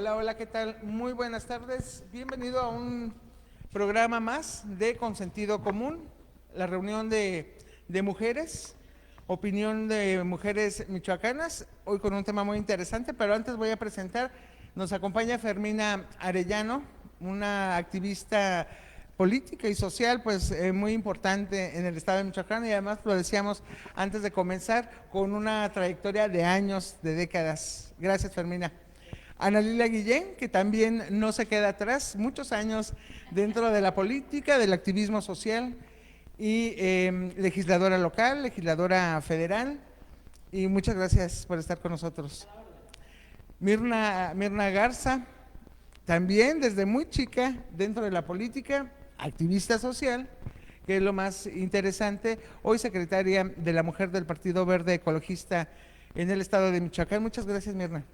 Hola, hola, ¿qué tal? Muy buenas tardes. Bienvenido a un programa más de Consentido Común, la reunión de mujeres, opinión de mujeres michoacanas, hoy con un tema muy interesante, pero antes voy a presentar, nos acompaña Fermina Arellano, una activista política y social, pues muy importante en el estado de Michoacán y además lo decíamos antes de comenzar, con una trayectoria de años, de décadas. Gracias, Fermina. Ana Lilia Guillén, que también no se queda atrás, muchos años dentro de la política, del activismo social y legisladora local, legisladora federal, y muchas gracias por estar con nosotros. Mirna Garza, también desde muy chica dentro de la política, activista social, que es lo más interesante, hoy secretaria de la Mujer del Partido Verde Ecologista en el estado de Michoacán. Muchas gracias, Mirna.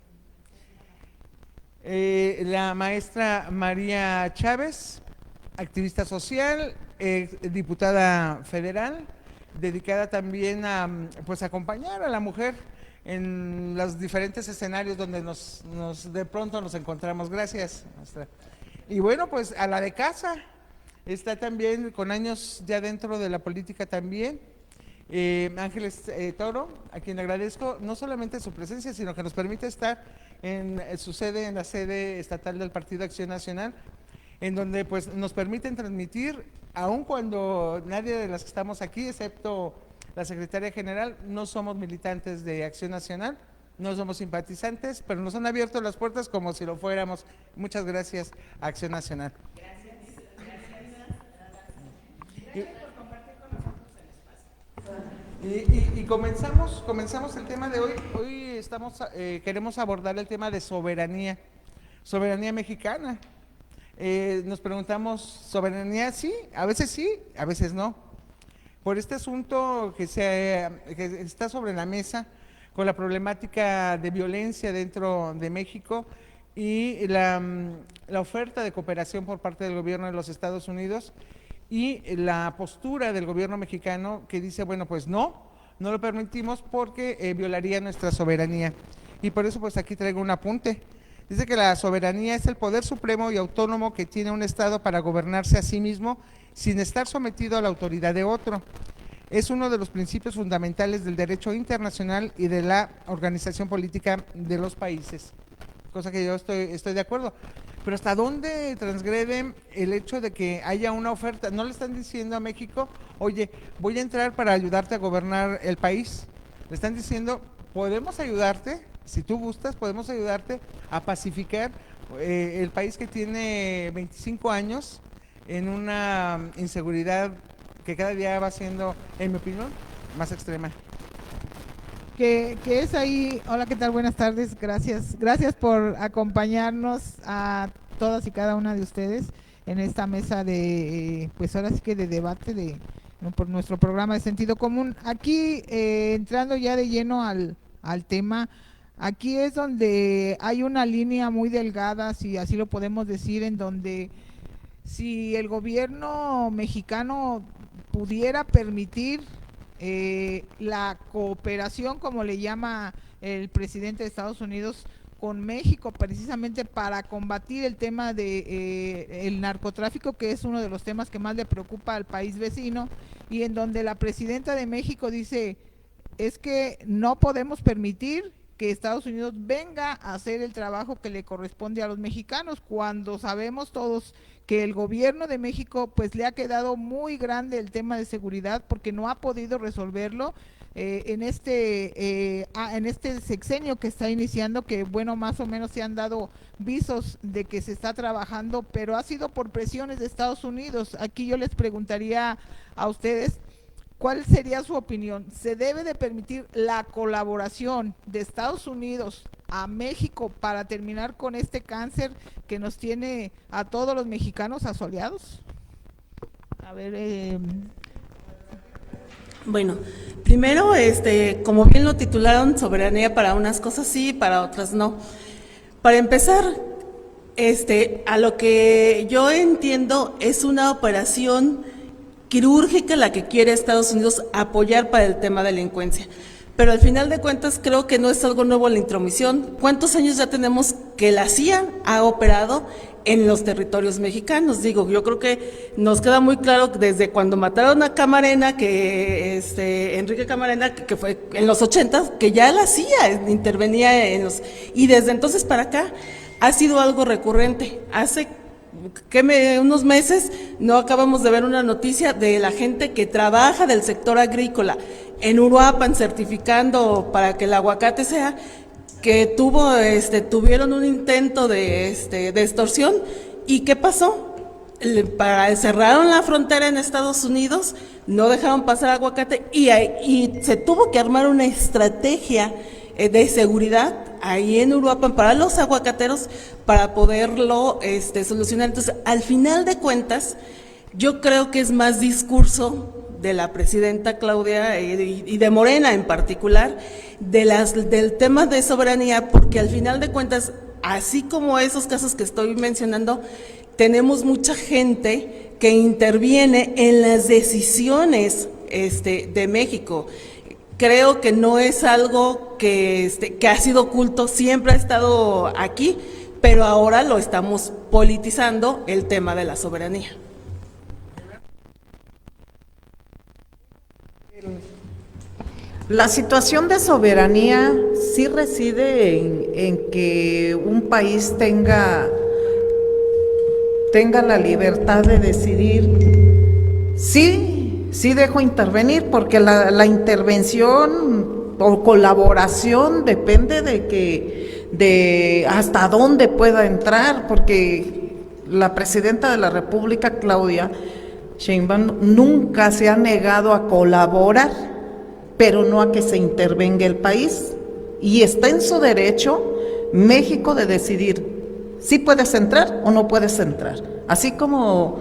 La maestra María Chávez, activista social, diputada federal, dedicada también a pues acompañar a la mujer en los diferentes escenarios donde de pronto nos encontramos. Gracias, maestra. Y bueno, pues a la de casa, está también con años ya dentro de la política también, Ángeles Toro, a quien le agradezco no solamente su presencia, sino que nos permite estar en su sede, en la sede estatal del Partido Acción Nacional, en donde pues nos permiten transmitir, aun cuando nadie de las que estamos aquí, excepto la secretaria general, no somos militantes de Acción Nacional, no somos simpatizantes, pero nos han abierto las puertas como si lo fuéramos. Muchas gracias a Acción Nacional. Gracias por compartir con nosotros el espacio. Y comenzamos el tema de hoy. Hoy queremos abordar el tema de soberanía mexicana. Nos preguntamos, ¿soberanía sí? A veces no. Por este asunto que está sobre la mesa, con la problemática de violencia dentro de México y la oferta de cooperación por parte del gobierno de los Estados Unidos y la postura del gobierno mexicano que dice, bueno, pues no lo permitimos porque violaría nuestra soberanía. Y por eso pues aquí traigo un apunte. Dice que la soberanía es el poder supremo y autónomo que tiene un Estado para gobernarse a sí mismo sin estar sometido a la autoridad de otro. Es uno de los principios fundamentales del derecho internacional y de la organización política de los países, cosa que yo estoy de acuerdo. Pero ¿hasta dónde transgrede el hecho de que haya una oferta? ¿No le están diciendo a México, oye, voy a entrar para ayudarte a gobernar el país? Le están diciendo, podemos ayudarte, si tú gustas, podemos ayudarte a pacificar el país que tiene 25 años en una inseguridad que cada día va siendo, en mi opinión, más extrema. Que es ahí, hola, ¿qué tal? Buenas tardes, gracias por acompañarnos a todas y cada una de ustedes en esta mesa de, pues ahora sí que de debate por nuestro programa de Sentido Común. Aquí, entrando ya de lleno al tema, aquí es donde hay una línea muy delgada, si así lo podemos decir, en donde si el gobierno mexicano pudiera permitir la cooperación, como le llama el presidente de Estados Unidos, con México, precisamente para combatir el tema de el narcotráfico, que es uno de los temas que más le preocupa al país vecino, y en donde la presidenta de México dice, es que no podemos permitir que Estados Unidos venga a hacer el trabajo que le corresponde a los mexicanos, cuando sabemos todos que el gobierno de México pues le ha quedado muy grande el tema de seguridad porque no ha podido resolverlo en este sexenio que está iniciando, que bueno, más o menos se han dado visos de que se está trabajando, pero ha sido por presiones de Estados Unidos. Aquí yo les preguntaría a ustedes, ¿cuál sería su opinión? ¿Se debe de permitir la colaboración de Estados Unidos a México para terminar con este cáncer que nos tiene a todos los mexicanos asoleados? A ver, Bueno, primero, como bien lo titularon, soberanía para unas cosas sí, para otras no. Para empezar, a lo que yo entiendo es una operación quirúrgica la que quiere Estados Unidos apoyar para el tema de delincuencia. Pero al final de cuentas creo que no es algo nuevo la intromisión. ¿Cuántos años ya tenemos que la CIA ha operado en los territorios mexicanos. Digo, yo creo que nos queda muy claro que desde cuando mataron a Camarena, que Enrique Camarena, que fue en los 80, que ya la CIA intervenía y desde entonces para acá ha sido algo recurrente. Hace unos meses no acabamos de ver una noticia de la gente que trabaja del sector agrícola en Uruapan certificando para que el aguacate sea, que tuvieron un intento de extorsión. ¿Y qué pasó? Cerraron la frontera en Estados Unidos, no dejaron pasar aguacate y se tuvo que armar una estrategia de seguridad ahí en Uruapan para los aguacateros para poderlo solucionar. Entonces, al final de cuentas, yo creo que es más discurso de la presidenta Claudia y de Morena en particular, del tema de soberanía, porque al final de cuentas, así como esos casos que estoy mencionando, tenemos mucha gente que interviene en las decisiones de México. Creo que no es algo que ha sido oculto, siempre ha estado aquí, pero ahora lo estamos politizando, el tema de la soberanía. La situación de soberanía sí reside en que un país tenga la libertad de decidir. Sí dejo intervenir, porque la intervención o colaboración depende de hasta dónde pueda entrar, porque la presidenta de la República, Claudia Sheinbaum, nunca se ha negado a colaborar, pero no a que se intervenga el país, y está en su derecho México de decidir si puedes entrar o no puedes entrar. Así como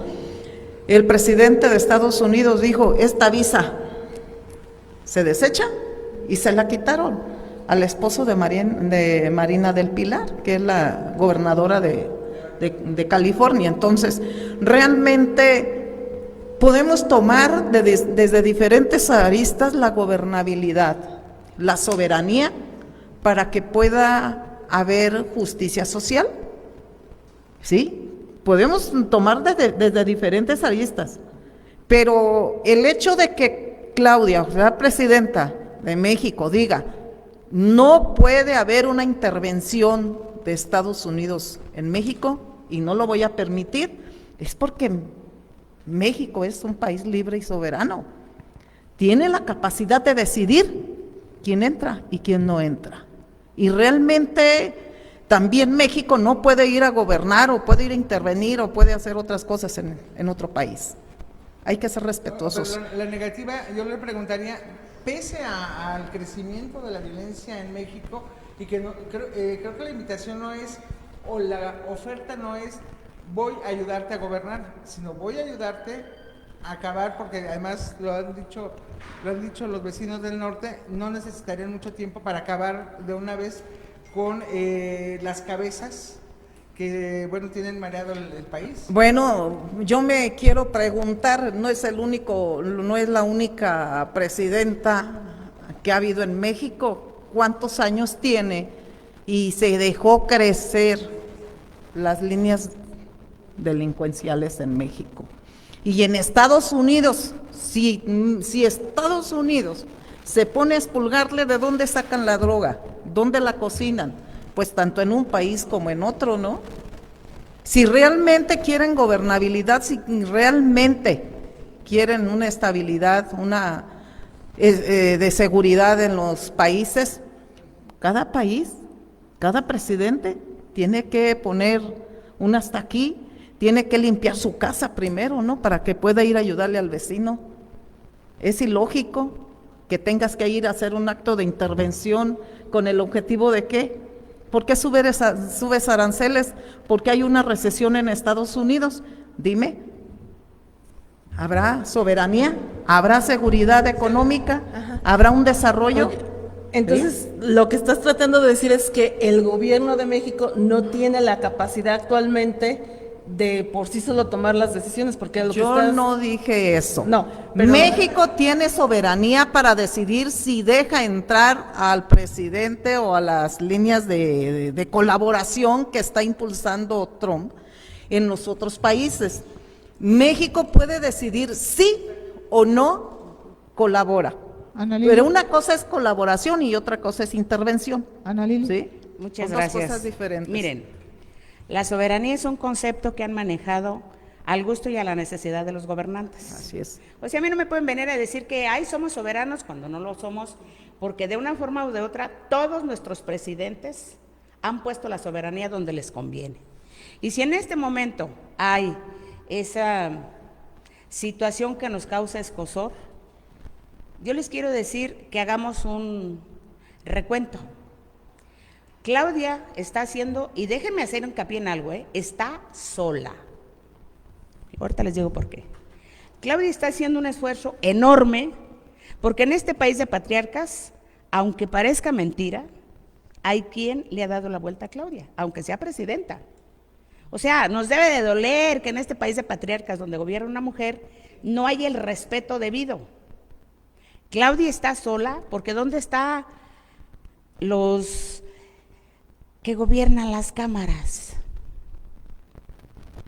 el presidente de Estados Unidos dijo, esta visa se desecha, y se la quitaron al esposo de Marina del Pilar, que es la gobernadora de California. Entonces, realmente podemos tomar desde diferentes aristas la gobernabilidad, la soberanía, para que pueda haber justicia social. ¿Sí? Podemos tomar desde diferentes aristas, pero el hecho de que Claudia, la presidenta de México, diga, no puede haber una intervención de Estados Unidos en México y no lo voy a permitir, es porque México es un país libre y soberano. Tiene la capacidad de decidir quién entra y quién no entra. Y realmente también México no puede ir a gobernar o puede ir a intervenir o puede hacer otras cosas en otro país. Hay que ser respetuosos. Pero la negativa, yo le preguntaría, pese al crecimiento de la violencia en México, y que creo que la invitación no es, o la oferta no es, voy a ayudarte a gobernar, sino voy a ayudarte a acabar, porque además lo han dicho los vecinos del norte, no necesitarían mucho tiempo para acabar de una vez con las cabezas que, bueno, tienen mareado el país. Bueno, yo me quiero preguntar, no es la única presidenta que ha habido en México. ¿Cuántos años tiene? Y se dejó crecer las líneas delincuenciales en México. Y en Estados Unidos, si Estados Unidos se pone a expulgarle de dónde sacan la droga, dónde la cocinan, pues tanto en un país como en otro, ¿no? Si realmente quieren gobernabilidad, si realmente quieren una estabilidad, de seguridad en los países, cada país, cada presidente tiene que poner un hasta aquí, tiene que limpiar su casa primero, ¿no? Para que pueda ir a ayudarle al vecino. Es ilógico que tengas que ir a hacer un acto de intervención con el objetivo de ¿qué? ¿Por qué subes aranceles? Porque hay una recesión en Estados Unidos. Dime, ¿habrá soberanía? ¿Habrá seguridad económica? Ajá. ¿Habrá un desarrollo? Oye, entonces, lo que estás tratando de decir es que el gobierno de México no tiene la capacidad actualmente de por sí solo tomar las decisiones, porque a lo que Yo estás... no dije eso. No, pero- México tiene soberanía para decidir si deja entrar al presidente o a las líneas de colaboración que está impulsando Trump en los otros países. México puede decidir sí o no colabora. Ana Lili. Pero una cosa es colaboración y otra cosa es intervención. Ana Lili. ¿Sí? Muchas Son dos gracias. cosas diferentes. Miren, la soberanía es un concepto que han manejado al gusto y a la necesidad de los gobernantes. Así es. O sea, a mí no me pueden venir a decir que ay, somos soberanos cuando no lo somos, porque de una forma u de otra todos nuestros presidentes han puesto la soberanía donde les conviene. Y si en este momento hay esa situación que nos causa escozor, yo les quiero decir que hagamos un recuento. Claudia está haciendo, y déjenme hacer hincapié en algo, está sola. Ahorita les digo por qué. Claudia está haciendo un esfuerzo enorme, porque en este país de patriarcas, aunque parezca mentira, hay quien le ha dado la vuelta a Claudia, aunque sea presidenta. O sea, nos debe de doler que en este país de patriarcas, donde gobierna una mujer, no hay el respeto debido. Claudia está sola, porque ¿dónde están los que gobiernan las cámaras?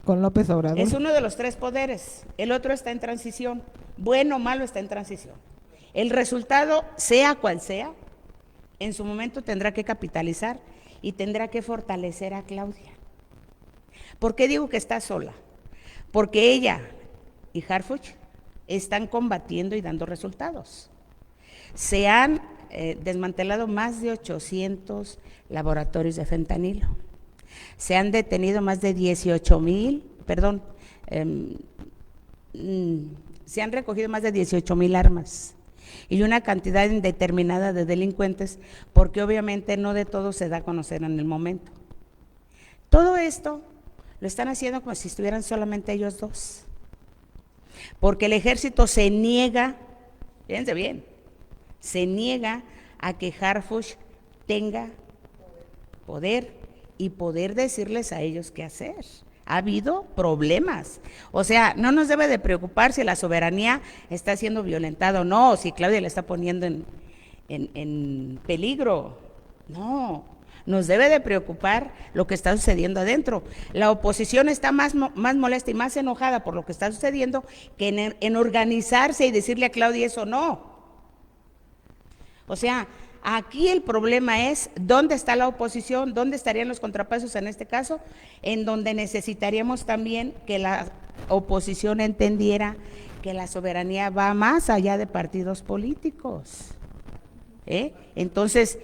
Con López Obrador. Es uno de los tres poderes, el otro está en transición, bueno o malo está en transición. El resultado, sea cual sea, en su momento tendrá que capitalizar y tendrá que fortalecer a Claudia. ¿Por qué digo que está sola? Porque ella y Harfuch están combatiendo y dando resultados. Se han desmantelado más de 800 laboratorios de fentanilo. Se han detenido más de 18,000, se han recogido más de 18,000 armas y una cantidad indeterminada de delincuentes, porque obviamente no de todo se da a conocer en el momento. Todo esto lo están haciendo como si estuvieran solamente ellos dos, porque el ejército se niega, fíjense bien, se niega a que Harfuch tenga poder y poder decirles a ellos qué hacer. Ha habido problemas. O sea, no nos debe de preocupar si la soberanía está siendo violentada o no, si Claudia la está poniendo en peligro. No, nos debe de preocupar lo que está sucediendo adentro. La oposición está más molesta y más enojada por lo que está sucediendo que en organizarse y decirle a Claudia eso no. O sea, aquí el problema es dónde está la oposición, dónde estarían los contrapesos en este caso, en donde necesitaríamos también que la oposición entendiera que la soberanía va más allá de partidos políticos. Entonces,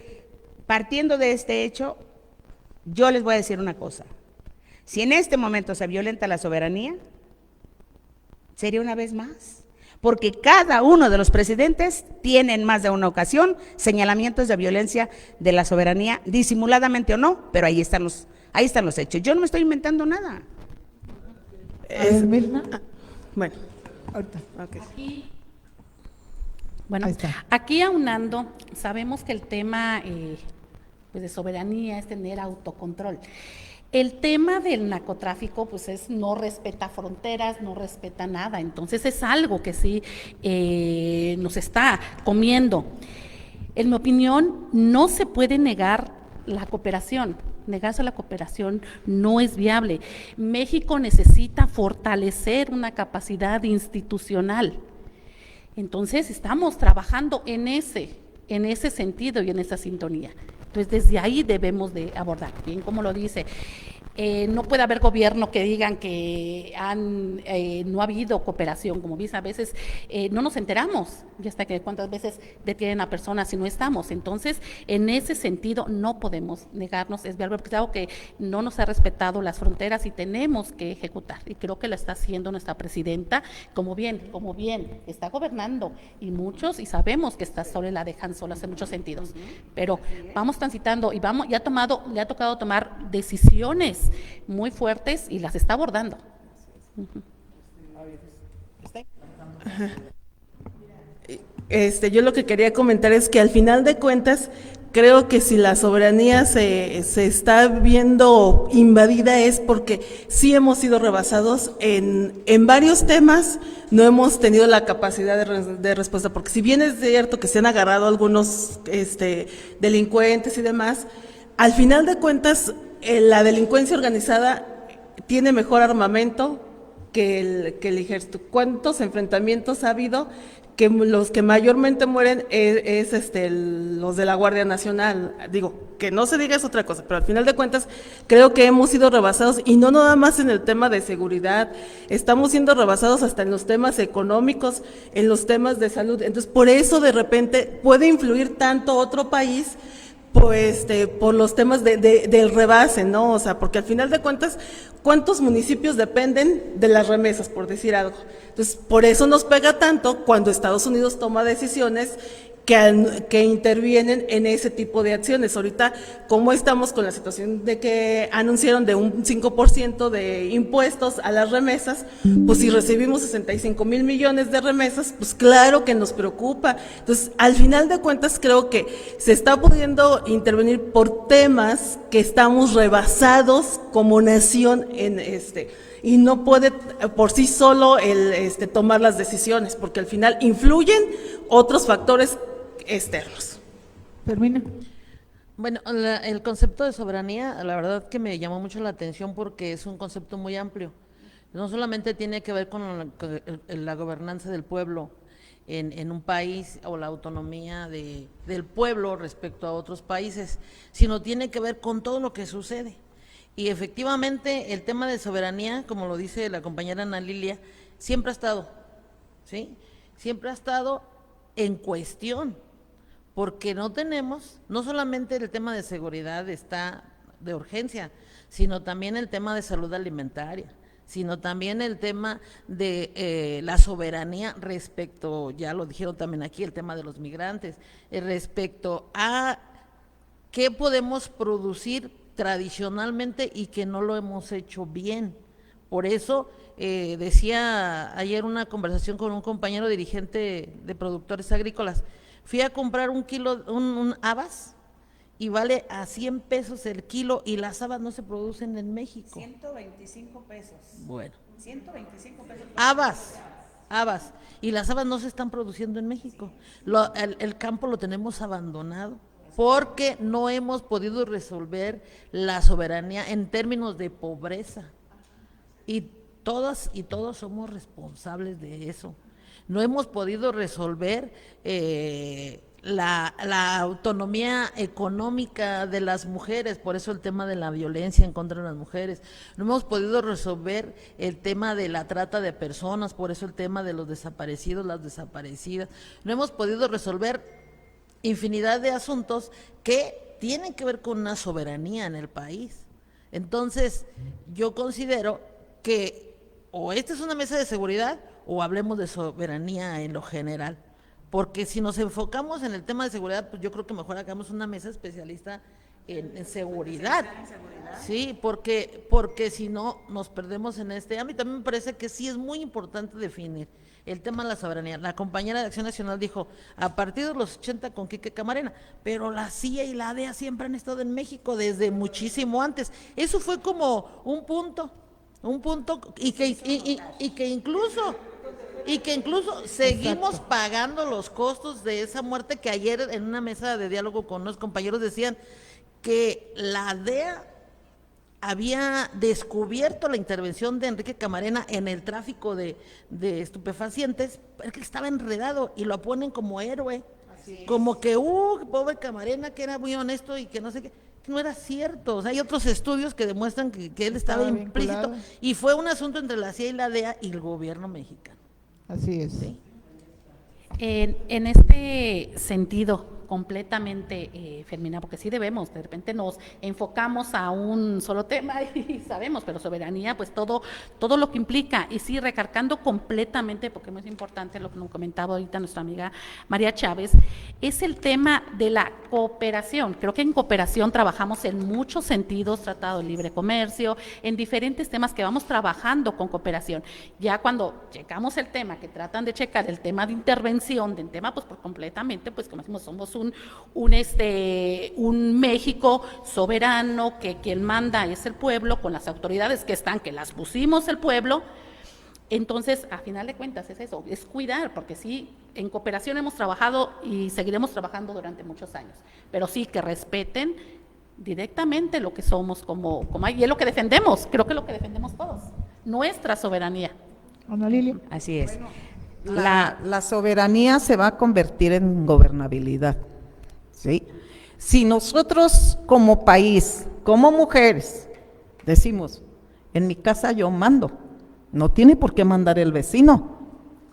partiendo de este hecho, yo les voy a decir una cosa. Si en este momento se violenta la soberanía, sería una vez más. Porque cada uno de los presidentes tiene en más de una ocasión señalamientos de violencia de la soberanía, disimuladamente o no, pero ahí están los hechos. Yo no me estoy inventando nada. Mirna. Bueno, Ahorita. ok. Bueno, Ahí está. aquí aunando, sabemos que el tema pues de soberanía es tener autocontrol. El tema del narcotráfico, pues no respeta fronteras, no respeta nada, entonces es algo que sí nos está comiendo. En mi opinión, no se puede negar la cooperación. Negarse a la cooperación no es viable. México necesita fortalecer una capacidad institucional. Entonces estamos trabajando en ese sentido y en esa sintonía. Entonces desde ahí debemos de abordar, bien como lo dice. No puede haber gobierno que digan que no ha habido cooperación, como dice, a veces no nos enteramos, ya hasta que cuántas veces detienen a personas si no estamos. Entonces, en ese sentido, no podemos negarnos, es verdad, porque es algo que no nos ha respetado las fronteras y tenemos que ejecutar. Y creo que lo está haciendo nuestra presidenta, como bien, está gobernando y sabemos que está sola y la dejan sola en muchos sentidos. Pero vamos transitando y le ha tocado tomar decisiones muy fuertes y las está abordando. Yo lo que quería comentar es que al final de cuentas, creo que si la soberanía se está viendo invadida es porque sí hemos sido rebasados en varios temas, no hemos tenido la capacidad de respuesta, porque si bien es cierto que se han agarrado algunos delincuentes y demás, al final de cuentas la delincuencia organizada tiene mejor armamento que el ejército. ¿Cuántos enfrentamientos ha habido? Que los que mayormente mueren es los de la Guardia Nacional. Digo, que no se diga es otra cosa, pero al final de cuentas creo que hemos sido rebasados, y no nada más en el tema de seguridad, estamos siendo rebasados hasta en los temas económicos, en los temas de salud. Entonces, por eso de repente puede influir tanto otro país, pues, por los temas del rebase, ¿no? O sea, porque al final de cuentas, ¿cuántos municipios dependen de las remesas, por decir algo? Entonces, por eso nos pega tanto cuando Estados Unidos toma decisiones que intervienen en ese tipo de acciones. Ahorita, como estamos con la situación de que anunciaron de un 5% de impuestos a las remesas, pues si recibimos 65,000 millones de remesas, pues claro que nos preocupa. Entonces, al final de cuentas, creo que se está pudiendo intervenir por temas que estamos rebasados como nación y no puede por sí solo tomar las decisiones, porque al final influyen otros factores externos. Termina. Bueno, el concepto de soberanía, la verdad que me llamó mucho la atención porque es un concepto muy amplio. No solamente tiene que ver con la gobernanza del pueblo en un país o la autonomía del pueblo respecto a otros países, sino tiene que ver con todo lo que sucede. Y efectivamente el tema de soberanía, como lo dice la compañera Ana Lilia, siempre ha estado, ¿sí? Siempre ha estado en cuestión, porque no solamente el tema de seguridad está de urgencia, sino también el tema de salud alimentaria, sino también el tema de la soberanía respecto, ya lo dijeron también aquí, el tema de los migrantes, respecto a qué podemos producir tradicionalmente y que no lo hemos hecho bien. Por eso decía ayer una conversación con un compañero dirigente de productores agrícolas, fui a comprar un kilo, un habas, y vale a 100 pesos el kilo, y las habas no se producen en México. 125 pesos. Bueno. 125 pesos. Habas, y las habas no se están produciendo en México. El campo lo tenemos abandonado, porque no hemos podido resolver la soberanía en términos de pobreza. Y todas y todos somos responsables de eso. No hemos podido resolver la autonomía económica de las mujeres, por eso el tema de la violencia en contra de las mujeres. No hemos podido resolver el tema de la trata de personas, por eso el tema de los desaparecidos, las desaparecidas. No hemos podido resolver infinidad de asuntos que tienen que ver con una soberanía en el país. Entonces, yo considero que o esta es una mesa de seguridad o hablemos de soberanía en lo general, porque si nos enfocamos en el tema de seguridad, pues yo creo que mejor hagamos una mesa especialista en seguridad. Sí, porque si no nos perdemos en A mí también me parece que sí es muy importante definir el tema de la soberanía. La compañera de Acción Nacional dijo, a partir de los 80 con Quique Camarena, pero la CIA y la DEA siempre han estado en México desde muchísimo antes. Eso fue como un punto y que incluso seguimos pagando los costos de esa muerte, que ayer en una mesa de diálogo con unos compañeros decían que la DEA había descubierto la intervención de Enrique Camarena en el tráfico de estupefacientes, porque estaba enredado y lo ponen como héroe, como que, pobre Camarena, que era muy honesto y que no sé qué. No era cierto, o sea, hay otros estudios que demuestran que él estaba implícito vinculado. y fue un asunto entre la CIA y la DEA y el gobierno mexicano. Así es. ¿Sí? En este sentido, completamente, Fermina, porque sí debemos, de repente nos enfocamos a un solo tema y sabemos, pero soberanía, pues todo lo que implica, y sí, recargando completamente, porque es muy importante lo que nos comentaba ahorita nuestra amiga María Chávez, es el tema de la cooperación. Creo que en cooperación trabajamos en muchos sentidos, tratado de libre comercio, en diferentes temas que vamos trabajando con cooperación. Ya cuando checamos el tema, que tratan de checar el tema de intervención, del tema, pues por completamente, pues como decimos, somos un México soberano, que quien manda es el pueblo, con las autoridades que están, que las pusimos el pueblo. Entonces, a final de cuentas es eso, es cuidar, porque sí, en cooperación hemos trabajado y seguiremos trabajando durante muchos años, pero sí que respeten directamente lo que somos y es lo que defendemos, creo que es lo que defendemos todos, nuestra soberanía. Ana Lilia. Así es. La soberanía se va a convertir en gobernabilidad, ¿sí? Si nosotros como país, como mujeres, decimos, en mi casa yo mando, no tiene por qué mandar el vecino,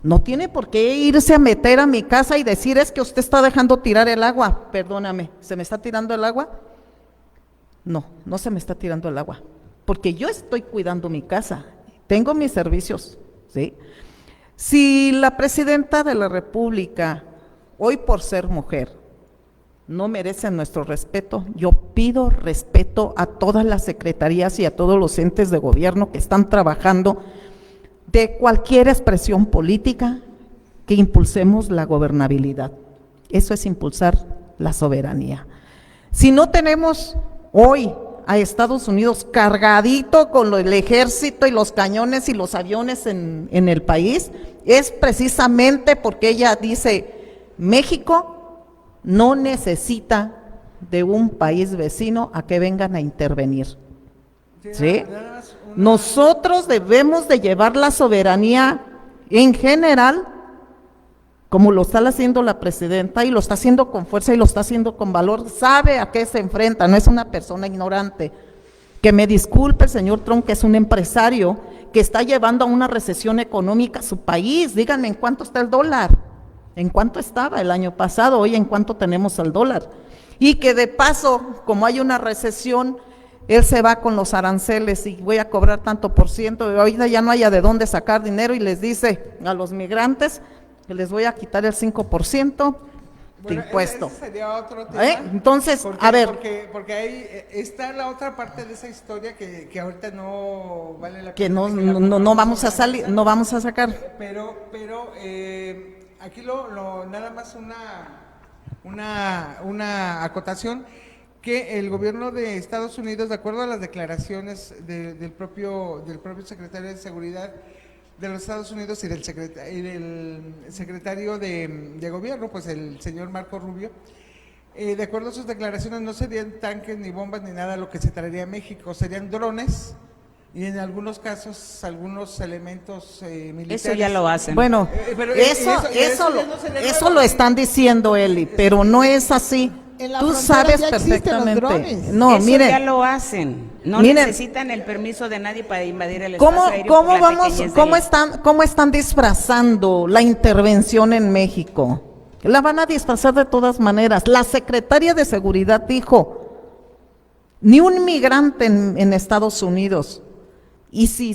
no tiene por qué irse a meter a mi casa y decir, es que usted está dejando tirar el agua, perdóname, ¿se me está tirando el agua? No, no se me está tirando el agua, porque yo estoy cuidando mi casa, tengo mis servicios, ¿sí? Si la presidenta de la República, hoy por ser mujer, no merece nuestro respeto, yo pido respeto a todas las secretarías y a todos los entes de gobierno que están trabajando de cualquier expresión política, que impulsemos la gobernabilidad. Eso es impulsar la soberanía. Si no tenemos hoy a Estados Unidos cargadito con el ejército y los cañones y los aviones en el país, es precisamente porque ella dice, México no necesita de un país vecino a que vengan a intervenir. ¿Sí? Nosotros debemos de llevar la soberanía en general, como lo está haciendo la presidenta, y lo está haciendo con fuerza y lo está haciendo con valor, sabe a qué se enfrenta, no es una persona ignorante. Que me disculpe el señor Trump, que es un empresario que está llevando a una recesión económica a su país. Díganme, ¿en cuánto está el dólar? ¿En cuánto estaba el año pasado? Hoy, ¿en cuánto tenemos el dólar? Y que de paso, como hay una recesión, él se va con los aranceles y voy a cobrar tanto por ciento, ahorita ya no haya de dónde sacar dinero y les dice a los migrantes que les voy a quitar el 5% de impuesto. Ese sería otro tema. Entonces, Porque, a ver. Porque ahí está la otra parte de esa historia que ahorita no vale la pena. Que no vamos a salir, no vamos a sacar. Pero aquí nada más una acotación, que el gobierno de Estados Unidos, de acuerdo a las declaraciones del propio secretario de Seguridad de los Estados Unidos y del secretario de gobierno, pues el señor Marco Rubio, de acuerdo a sus declaraciones, no serían tanques ni bombas ni nada lo que se traería a México, serían drones y en algunos casos algunos elementos militares. Eso ya lo hacen. Bueno, Pero eso lo están diciendo, Eli, pero no es así. En la Tú frontera sabes ya existen los perfectamente. drones. No, Eso miren, ya lo hacen. No miren, necesitan el permiso de nadie para invadir el espacio aéreo. ¿Cómo están disfrazando la intervención en México? La van a disfrazar de todas maneras. La secretaria de Seguridad dijo, ni un migrante en Estados Unidos. Y si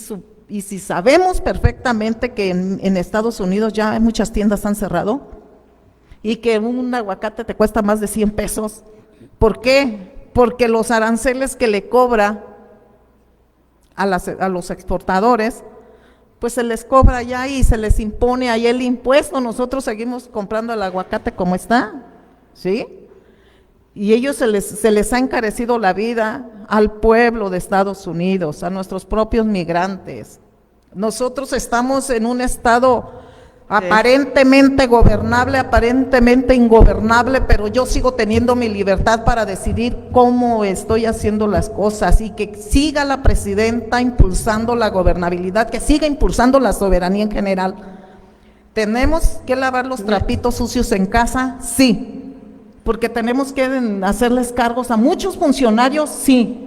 sabemos perfectamente que en Estados Unidos ya muchas tiendas han cerrado y que un aguacate te cuesta más de 100 pesos. ¿Por qué? Porque los aranceles que le cobra a los exportadores, pues se les cobra ya y se les impone ahí el impuesto. Nosotros seguimos comprando el aguacate como está, ¿sí? Y ellos se les ha encarecido la vida al pueblo de Estados Unidos, a nuestros propios migrantes. Nosotros estamos en un estado aparentemente gobernable, aparentemente ingobernable, pero yo sigo teniendo mi libertad para decidir cómo estoy haciendo las cosas, y que siga la presidenta impulsando la gobernabilidad, que siga impulsando la soberanía en general. ¿Tenemos que lavar los trapitos sucios en casa? Sí. Porque tenemos que hacerles cargos a muchos funcionarios, sí.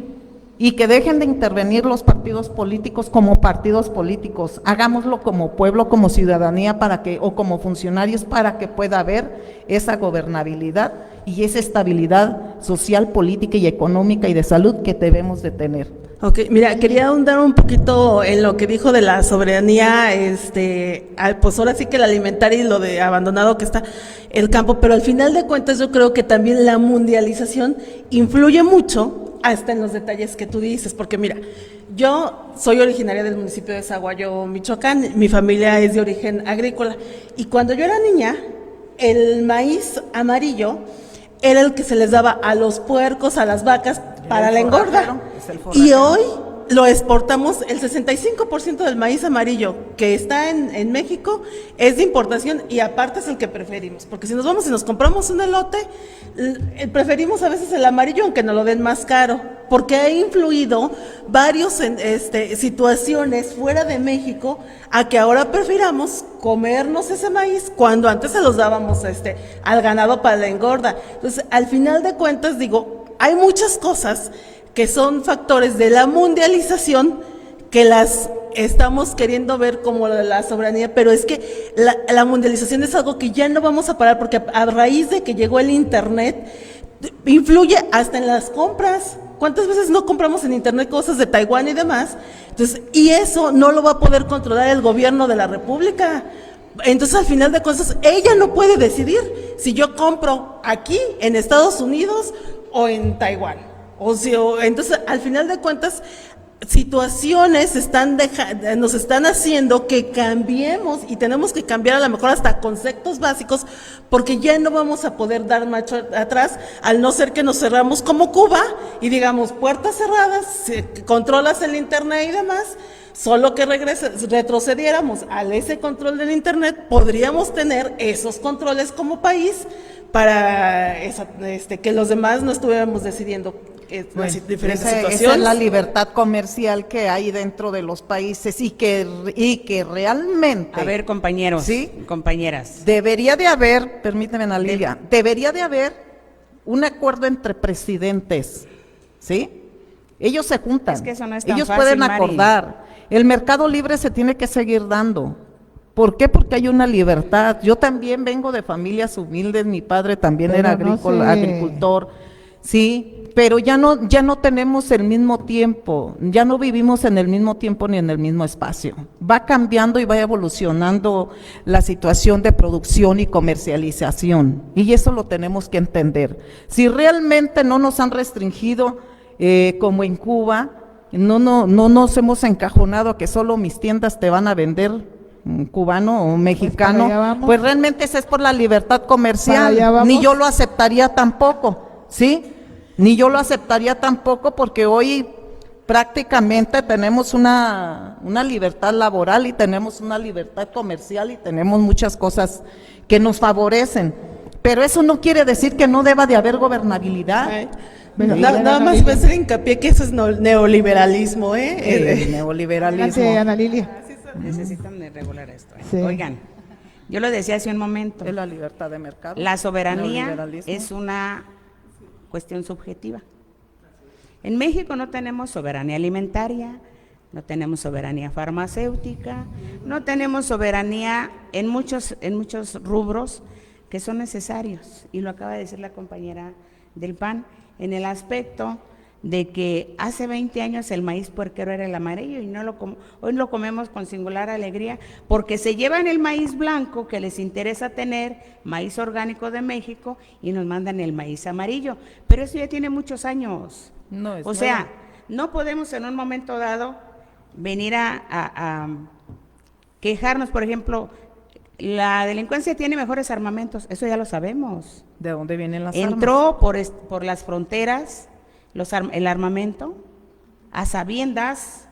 Y que dejen de intervenir los partidos políticos como partidos políticos. Hagámoslo como pueblo, como ciudadanía, o como funcionarios, para que pueda haber esa gobernabilidad y esa estabilidad social, política y económica y de salud que debemos de tener. Ok, mira, quería ahondar un poquito en lo que dijo de la soberanía, pues ahora sí que el alimentaria y lo de abandonado que está el campo, pero al final de cuentas yo creo que también la mundialización influye mucho hasta en los detalles que tú dices, porque mira, yo soy originaria del municipio de Zaguayo, Michoacán, mi familia es de origen agrícola, y cuando yo era niña, el maíz amarillo era el que se les daba a los puercos, a las vacas, para la engorda. forrajero, es el forrajero. Y hoy lo exportamos, el 65% del maíz amarillo que está en México es de importación y aparte es el que preferimos, porque si nos vamos y nos compramos un elote, preferimos a veces el amarillo aunque nos lo den más caro, porque ha influido varios situaciones fuera de México a que ahora prefiramos comernos ese maíz cuando antes se los dábamos al ganado para la engorda. Entonces, al final de cuentas, digo, hay muchas cosas que son factores de la mundialización que las estamos queriendo ver como la soberanía, pero es que la mundialización es algo que ya no vamos a parar, porque a raíz de que llegó el internet, influye hasta en las compras. ¿Cuántas veces no compramos en internet cosas de Taiwán y demás? Entonces, y eso no lo va a poder controlar el gobierno de la República. Entonces, al final de cuentas, ella no puede decidir si yo compro aquí, en Estados Unidos o en Taiwán. Entonces, al final de cuentas, situaciones nos están haciendo que cambiemos y tenemos que cambiar a lo mejor hasta conceptos básicos, porque ya no vamos a poder dar marcha atrás, al no ser que nos cerramos como Cuba y digamos puertas cerradas, controlas el internet y demás. Solo que retrocediéramos a ese control del internet, podríamos tener esos controles como país para que los demás no estuviéramos decidiendo las diferentes situaciones. Esa es la libertad comercial que hay dentro de los países y que realmente... A ver, compañeros, ¿sí? Compañeras. Debería de haber, permíteme, Ana Lilia, debería de haber un acuerdo entre presidentes, ¿sí? Ellos se juntan, Es que eso no es tan ellos fácil, pueden Mari. acordar. El mercado libre se tiene que seguir dando. ¿Por qué? Porque hay una libertad. Yo también vengo de familias humildes, mi padre también Pero era no sé. agricultor, sí, pero ya no tenemos el mismo tiempo, ya no vivimos en el mismo tiempo ni en el mismo espacio. Va cambiando y va evolucionando la situación de producción y comercialización, y eso lo tenemos que entender. Si realmente no nos han restringido como en Cuba, no nos hemos encajonado a que solo mis tiendas te van a vender cubano o mexicano, allá vamos. pues realmente esa es por la libertad Para comercial, allá vamos. ni yo lo aceptaría tampoco, ¿sí? Ni yo lo aceptaría tampoco, porque hoy prácticamente tenemos una libertad laboral y tenemos una libertad comercial y tenemos muchas cosas que nos favorecen, pero eso no quiere decir que no deba de haber gobernabilidad. Ay, nada más voy a hacer hincapié que eso es neoliberalismo, El neoliberalismo. Adelante, Ana Lilia. Necesitan de regular esto. Sí. Oigan, yo lo decía hace un momento, Es la libertad de mercado. la soberanía Neoliberalismo. es una cuestión subjetiva. En México no tenemos soberanía alimentaria, no tenemos soberanía farmacéutica, no tenemos soberanía en muchos rubros que son necesarios, y lo acaba de decir la compañera del PAN, en el aspecto de que hace 20 años el maíz puerquero era el amarillo y hoy lo comemos con singular alegría, porque se llevan el maíz blanco que les interesa tener, maíz orgánico de México, y nos mandan el maíz amarillo, pero eso ya tiene muchos años. No es O sea, no podemos en un momento dado venir a quejarnos. Por ejemplo, la delincuencia tiene mejores armamentos, eso ya lo sabemos. ¿De dónde vienen las armas? Entró por las fronteras el armamento a sabiendas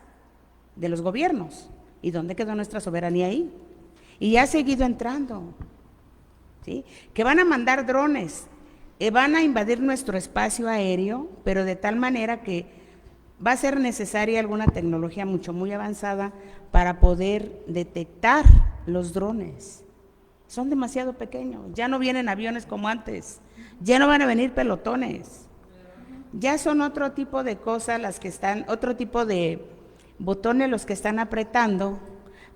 de los gobiernos. ¿Y dónde quedó nuestra soberanía ahí? Y ha seguido entrando, ¿sí? Que van a mandar drones, van a invadir nuestro espacio aéreo, pero de tal manera que va a ser necesaria alguna tecnología muy avanzada para poder detectar los drones. Son demasiado pequeños, ya no vienen aviones como antes, ya no van a venir pelotones. Ya son otro tipo de cosas las que están, otro tipo de botones los que están apretando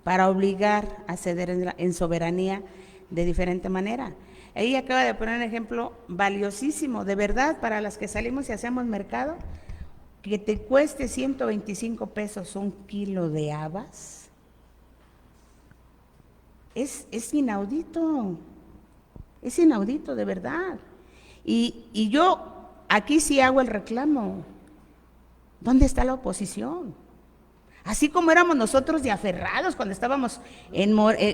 para obligar a ceder en soberanía de diferente manera. Ella acaba de poner un ejemplo valiosísimo, de verdad, para las que salimos y hacemos mercado, que te cueste 125 pesos un kilo de habas. Es inaudito, de verdad. Y yo aquí sí hago el reclamo. ¿Dónde está la oposición? Así como éramos nosotros de aferrados cuando estábamos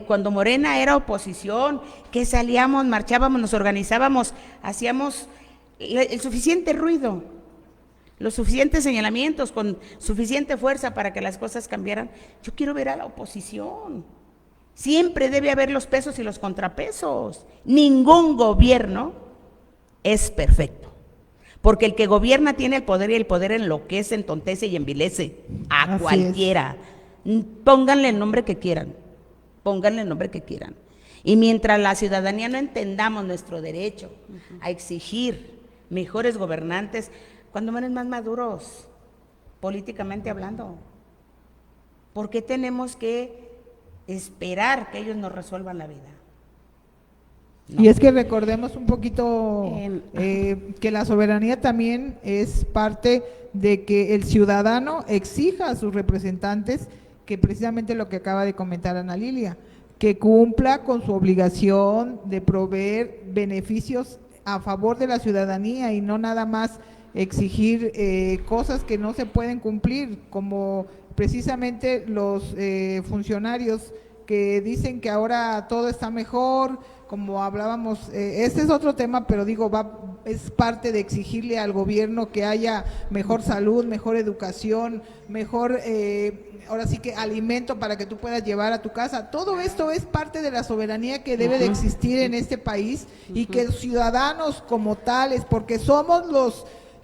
cuando Morena era oposición, que salíamos, marchábamos, nos organizábamos, hacíamos el suficiente ruido, los suficientes señalamientos, con suficiente fuerza para que las cosas cambiaran. Yo quiero ver a la oposición. Siempre debe haber los pesos y los contrapesos. Ningún gobierno es perfecto, porque el que gobierna tiene el poder y el poder enloquece, entontece y envilece a Así cualquiera. Pónganle el nombre que quieran, pónganle el nombre que quieran. Y mientras la ciudadanía no entendamos nuestro derecho a exigir mejores gobernantes, cuando menos más maduros, políticamente hablando, ¿por qué tenemos que esperar que ellos nos resuelvan la vida? Y es que recordemos un poquito que la soberanía también es parte de que el ciudadano exija a sus representantes, que precisamente lo que acaba de comentar Ana Lilia, que cumpla con su obligación de proveer beneficios a favor de la ciudadanía y no nada más exigir cosas que no se pueden cumplir, como precisamente los funcionarios que dicen que ahora todo está mejor, como hablábamos, este es otro tema, pero digo, es parte de exigirle al gobierno que haya mejor salud, mejor educación, mejor, ahora sí que alimento para que tú puedas llevar a tu casa. Todo esto es parte de la soberanía que debe de existir en este país y que los ciudadanos como tales, porque somos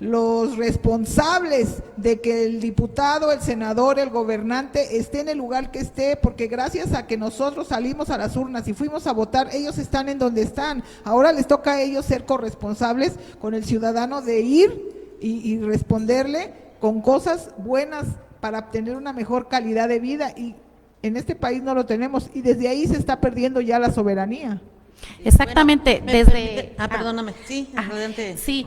los responsables de que el diputado, el senador, el gobernante esté en el lugar que esté, porque gracias a que nosotros salimos a las urnas y fuimos a votar, ellos están en donde están. Ahora les toca a ellos ser corresponsables con el ciudadano de ir y responderle con cosas buenas para obtener una mejor calidad de vida, y en este país no lo tenemos y desde ahí se está perdiendo ya la soberanía. Exactamente, Bueno, desde... perdóname, sí, adelante. Sí,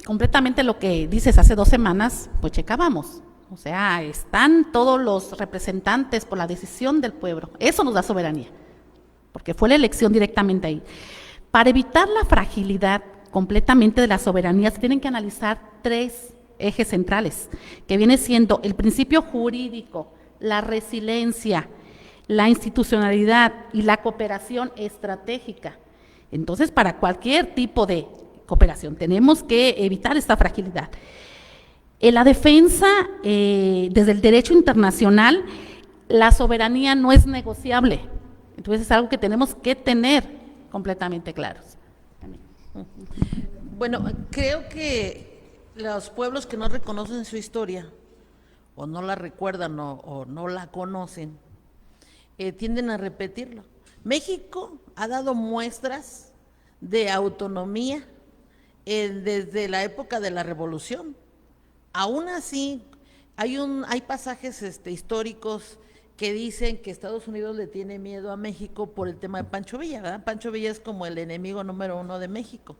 completamente lo que dices. Hace 2 semanas, pues checábamos, o sea, están todos los representantes por la decisión del pueblo. Eso nos da soberanía, porque fue la elección directamente ahí. Para evitar la fragilidad completamente de la soberanía, se tienen que analizar 3 ejes centrales, que viene siendo el principio jurídico, la resiliencia, la institucionalidad y la cooperación estratégica. Entonces, para cualquier tipo de cooperación tenemos que evitar esta fragilidad. En la defensa, desde el derecho internacional, la soberanía no es negociable. Entonces, es algo que tenemos que tener completamente claros. Bueno, creo que los pueblos que no reconocen su historia, o no la recuerdan, o no la conocen, tienden a repetirlo. México ha dado muestras de autonomía desde la época de la Revolución. Aún así, hay pasajes históricos que dicen que Estados Unidos le tiene miedo a México por el tema de Pancho Villa, ¿verdad? Pancho Villa es como el enemigo número 1 de México,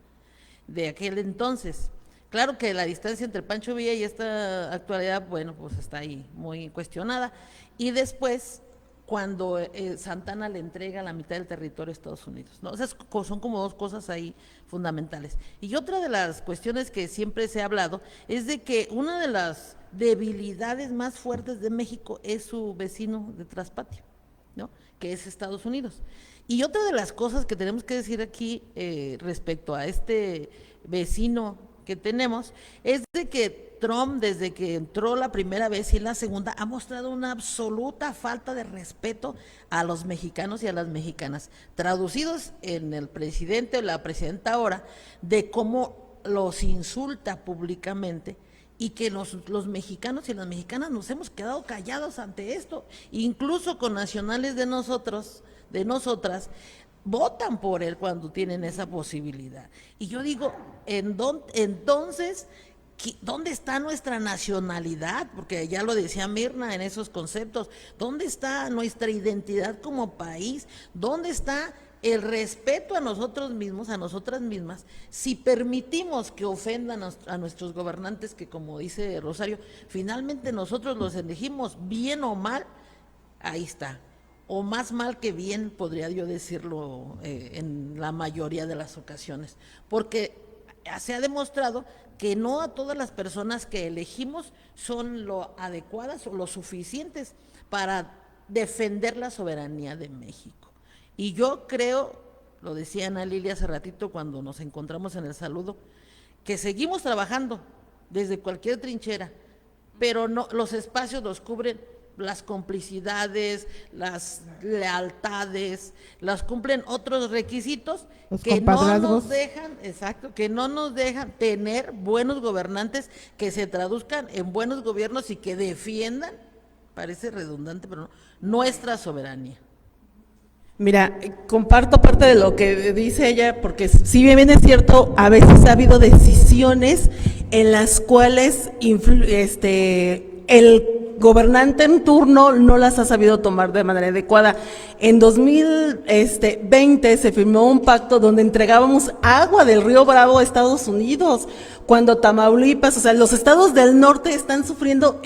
de aquel entonces. Claro que la distancia entre Pancho Villa y esta actualidad, bueno, pues está ahí muy cuestionada. Y después, cuando Santana le entrega la mitad del territorio a Estados Unidos, ¿no? O sea, son como 2 cosas ahí fundamentales. Y otra de las cuestiones que siempre se ha hablado es de que una de las debilidades más fuertes de México es su vecino de traspatio, ¿no? Que es Estados Unidos. Y otra de las cosas que tenemos que decir aquí respecto a este vecino que tenemos es de que Trump, desde que entró la primera vez y la segunda, ha mostrado una absoluta falta de respeto a los mexicanos y a las mexicanas, traducidos en el presidente o la presidenta ahora, de cómo los insulta públicamente, y que los mexicanos y las mexicanas nos hemos quedado callados ante esto, incluso con nacionales de nosotros, de nosotras, votan por él cuando tienen esa posibilidad. Y yo digo, entonces, ¿dónde está nuestra nacionalidad? Porque ya lo decía Mirna en esos conceptos, ¿dónde está nuestra identidad como país? ¿Dónde está el respeto a nosotros mismos, a nosotras mismas, si permitimos que ofendan a nuestros gobernantes, que como dice Rosario, finalmente nosotros los elegimos, bien o mal? Ahí está. O más mal que bien, podría yo decirlo, en la mayoría de las ocasiones, porque se ha demostrado que no a todas las personas que elegimos son lo adecuadas o lo suficientes para defender la soberanía de México. Y yo creo lo decía Ana Lilia hace ratito cuando nos encontramos en el saludo, que seguimos trabajando desde cualquier trinchera, pero no, los espacios los cubren las complicidades, las lealtades, las cumplen otros requisitos Los que no compadrazgos. nos dejan, exacto, que no nos dejan tener buenos gobernantes que se traduzcan en buenos gobiernos y que defiendan, parece redundante, pero no, nuestra soberanía. Mira, comparto parte de lo que dice ella, porque si bien es cierto, a veces ha habido decisiones en las cuales el gobernante en turno no las ha sabido tomar de manera adecuada. En 2020 se firmó un pacto donde entregábamos agua del río Bravo a Estados Unidos, cuando Tamaulipas, o sea, los estados del norte están sufriendo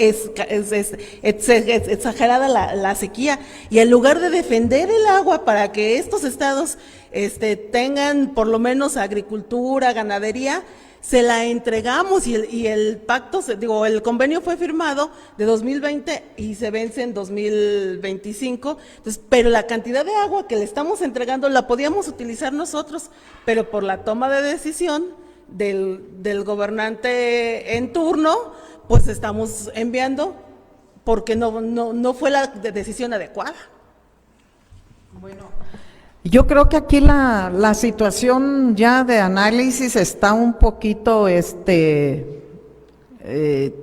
exagerada la sequía, y en lugar de defender el agua para que estos estados tengan por lo menos agricultura, ganadería, se la entregamos y el pacto, el convenio fue firmado de 2020 y se vence en 2025, entonces, pero la cantidad de agua que le estamos entregando la podíamos utilizar nosotros, pero por la toma de decisión del gobernante en turno, pues estamos enviando porque no fue la decisión adecuada. Yo creo que aquí la situación ya de análisis está un poquito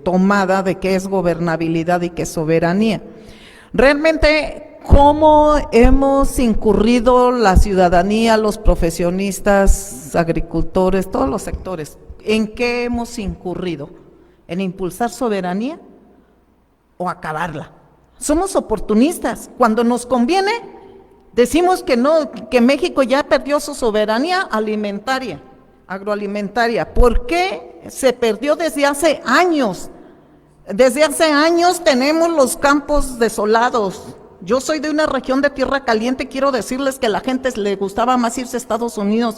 tomada de qué es gobernabilidad y qué es soberanía. Realmente, ¿cómo hemos incurrido la ciudadanía, los profesionistas, agricultores, todos los sectores? ¿En qué hemos incurrido? ¿En impulsar soberanía o acabarla? Somos oportunistas. Cuando nos conviene, decimos que no, que México ya perdió su soberanía alimentaria, agroalimentaria. ¿Por qué se perdió desde hace años? Desde hace años tenemos los campos desolados. Yo soy de una región de tierra caliente, quiero decirles que a la gente le gustaba más irse a Estados Unidos.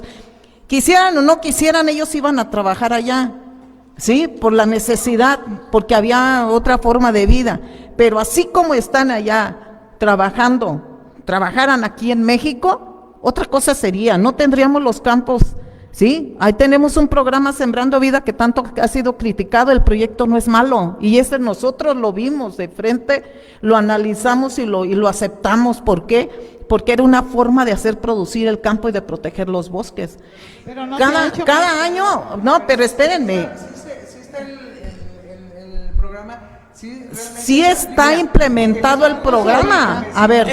Quisieran o no quisieran, ellos iban a trabajar allá, ¿sí? Por la necesidad, porque había otra forma de vida. Pero así como están allá trabajaran aquí en México, otra cosa sería, no tendríamos los campos, ¿sí? Ahí tenemos un programa Sembrando Vida que tanto ha sido criticado, el proyecto no es malo, y nosotros lo vimos de frente, lo analizamos y lo aceptamos. ¿Por qué? Porque era una forma de hacer producir el campo y de proteger los bosques. Pero no se ha hecho Cada año, no, pero espérenme. Sí está el programa. Sí está implementado el programa. A ver,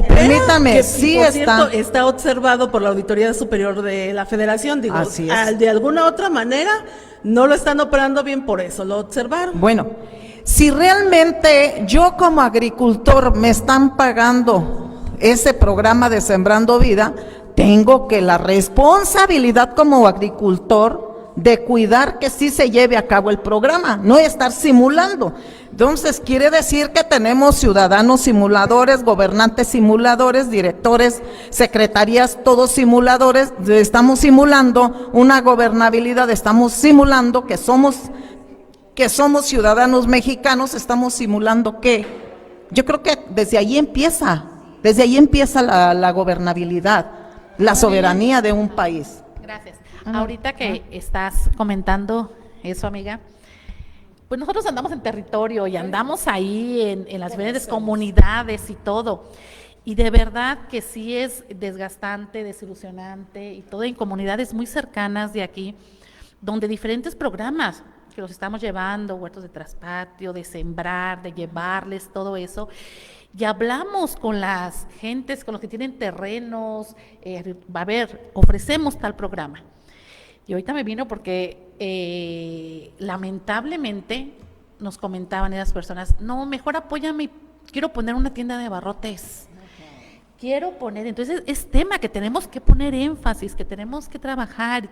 permítame, que, sí por está. cierto, está observado por la Auditoría Superior de la Federación. Digo, Así es. De alguna otra manera no lo están operando bien, por eso lo observaron. Bueno, si realmente yo como agricultor me están pagando ese programa de Sembrando Vida, tengo que la responsabilidad como agricultor de cuidar que sí se lleve a cabo el programa, no estar simulando. Entonces, quiere decir que tenemos ciudadanos simuladores, gobernantes simuladores, directores, secretarías, todos simuladores. Estamos simulando una gobernabilidad, estamos simulando que somos ciudadanos mexicanos, estamos simulando que, yo creo que desde ahí empieza la gobernabilidad, la soberanía de un país. Gracias. Ahorita que estás comentando eso, amiga, pues nosotros andamos en territorio y andamos ahí en las diferentes comunidades y todo. Y de verdad que sí es desgastante, desilusionante y todo en comunidades muy cercanas de aquí, donde diferentes programas que los estamos llevando, huertos de traspatio, de sembrar, de llevarles todo eso. Y hablamos con las gentes, con los que tienen terrenos, ofrecemos tal programa. Y ahorita me vino porque lamentablemente nos comentaban esas personas, no, mejor apóyame, quiero poner una tienda de abarrotes. Quiero poner, entonces es tema que tenemos que poner énfasis, que tenemos que trabajar,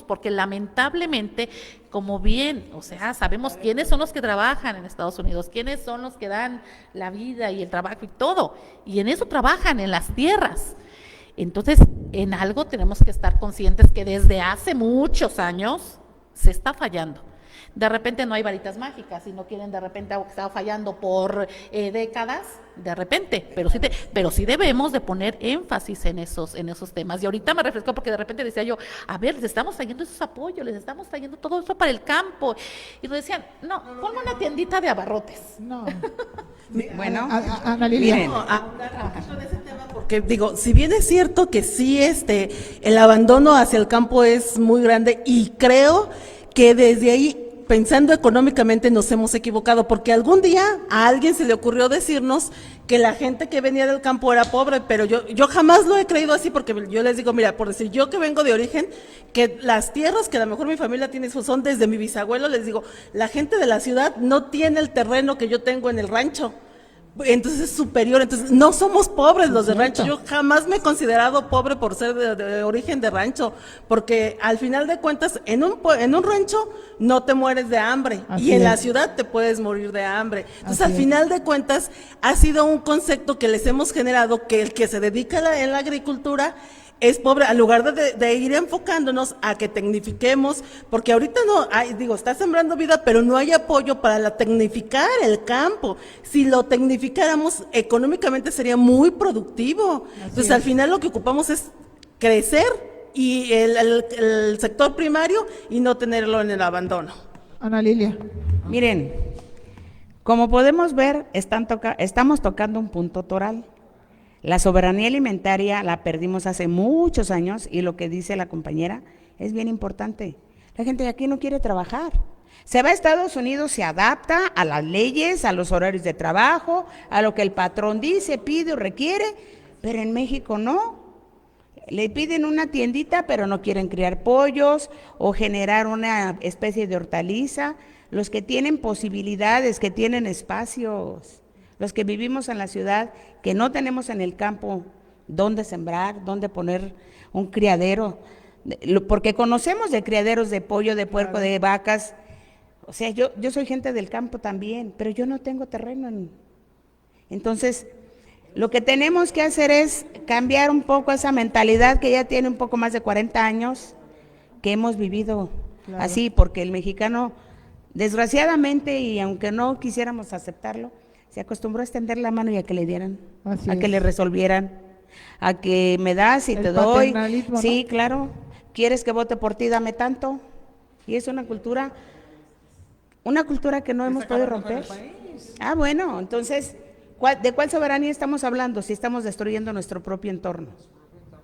porque lamentablemente, como bien, o sea, sabemos quiénes son los que trabajan en Estados Unidos, quiénes son los que dan la vida y el trabajo y todo, y en eso trabajan, en las tierras. Entonces, en algo tenemos que estar conscientes que desde hace muchos años se está fallando. De repente no hay varitas mágicas, si no quieren de repente algo que estaba fallando por décadas, de repente, pero sí debemos de poner énfasis en esos temas. Y ahorita me refrescó porque de repente decía yo, a ver, les estamos trayendo esos apoyos, les estamos trayendo todo eso para el campo. Y nos decían, no, ponme una tiendita de abarrotes. No. Bueno, Ana Lilia. miren, Porque digo, si bien es cierto que sí, el abandono hacia el campo es muy grande y creo que desde ahí, pensando económicamente, nos hemos equivocado, porque algún día a alguien se le ocurrió decirnos que la gente que venía del campo era pobre, pero yo jamás lo he creído así, porque yo les digo, mira, por decir, yo que vengo de origen, que las tierras que a lo mejor mi familia tiene son desde mi bisabuelo, les digo, la gente de la ciudad no tiene el terreno que yo tengo en el rancho. Entonces es superior, entonces no somos pobres los de rancho, yo jamás me he considerado pobre por ser de origen de rancho, porque al final de cuentas en un rancho no te mueres de hambre. Así Y en es. la ciudad te puedes morir de hambre. Entonces Así al es. final de cuentas ha sido un concepto que les hemos generado, que el que se dedica en la agricultura es pobre, en lugar de ir enfocándonos a que tecnifiquemos, porque ahorita no hay, digo, está sembrando vida, pero no hay apoyo para tecnificar el campo. Si lo tecnificáramos, económicamente sería muy productivo. Entonces, al final lo que ocupamos es crecer y el sector primario y no tenerlo en el abandono. Ana Lilia. miren, como podemos ver, estamos tocando un punto toral. La soberanía alimentaria la perdimos hace muchos años y lo que dice la compañera es bien importante. La gente de aquí no quiere trabajar. Se va a Estados Unidos, se adapta a las leyes, a los horarios de trabajo, a lo que el patrón dice, pide o requiere, pero en México no. Le piden una tiendita, pero no quieren criar pollos o generar una especie de hortaliza. Los que tienen posibilidades, que tienen espacios, los que vivimos en la ciudad, que no tenemos en el campo dónde sembrar, dónde poner un criadero, porque conocemos de criaderos de pollo, de puerco, de vacas. O sea, yo soy gente del campo también, pero yo no tengo terreno. Entonces, lo que tenemos que hacer es cambiar un poco esa mentalidad que ya tiene un poco más de 40 años, que hemos vivido así, porque el mexicano, desgraciadamente, y aunque no quisiéramos aceptarlo, se acostumbró a extender la mano y a que le dieran, Así a que es. le resolvieran, a que me das y El te doy. paternalismo, Sí, ¿no? claro. ¿Quieres que vote por ti? Dame tanto. Y es una cultura que no hemos podido romper. Ah, bueno, entonces, ¿de cuál soberanía estamos hablando si estamos destruyendo nuestro propio entorno?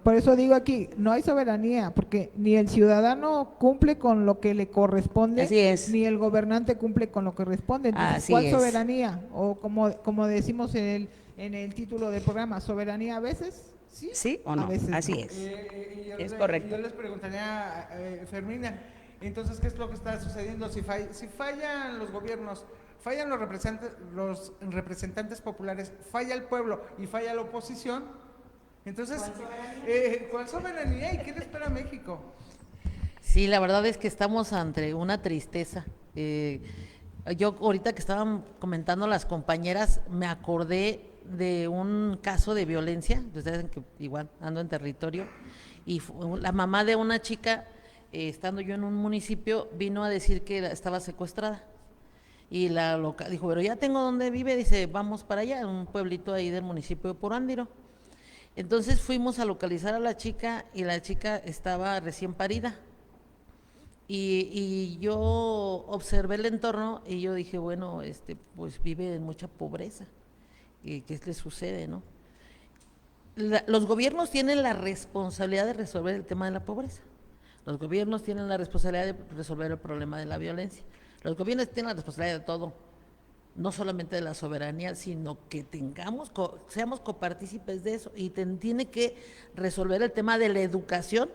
Por eso digo aquí, no hay soberanía, porque ni el ciudadano cumple con lo que le corresponde, Así es. ni el gobernante cumple con lo que responde. Entonces, Así ¿cuál es. soberanía? O como decimos en el título del programa, ¿soberanía a veces? Sí, ¿Sí o a no? veces Así no. es. Es Yo correcto. les preguntaría, Fermina, entonces, ¿qué es lo que está sucediendo? Si fallan los gobiernos, fallan los representantes populares, falla el pueblo y falla la oposición, entonces, ¿cuál soberanía y qué le espera a México? Sí, la verdad es que estamos ante una tristeza. Yo ahorita que estaban comentando las compañeras, me acordé de un caso de violencia, ustedes saben que igual ando en territorio, y la mamá de una chica, estando yo en un municipio, vino a decir que estaba secuestrada. Y dijo, pero ya tengo donde vive, dice, vamos para allá, en un pueblito ahí del municipio de Porándiro. Entonces fuimos a localizar a la chica y la chica estaba recién parida. Y yo observé el entorno y yo dije, bueno, pues vive en mucha pobreza. ¿Y qué le sucede, no? Los gobiernos tienen la responsabilidad de resolver el tema de la pobreza. Los gobiernos tienen la responsabilidad de resolver el problema de la violencia. Los gobiernos tienen la responsabilidad de todo, no solamente de la soberanía, sino que seamos copartícipes de eso y tiene que resolver el tema de la educación,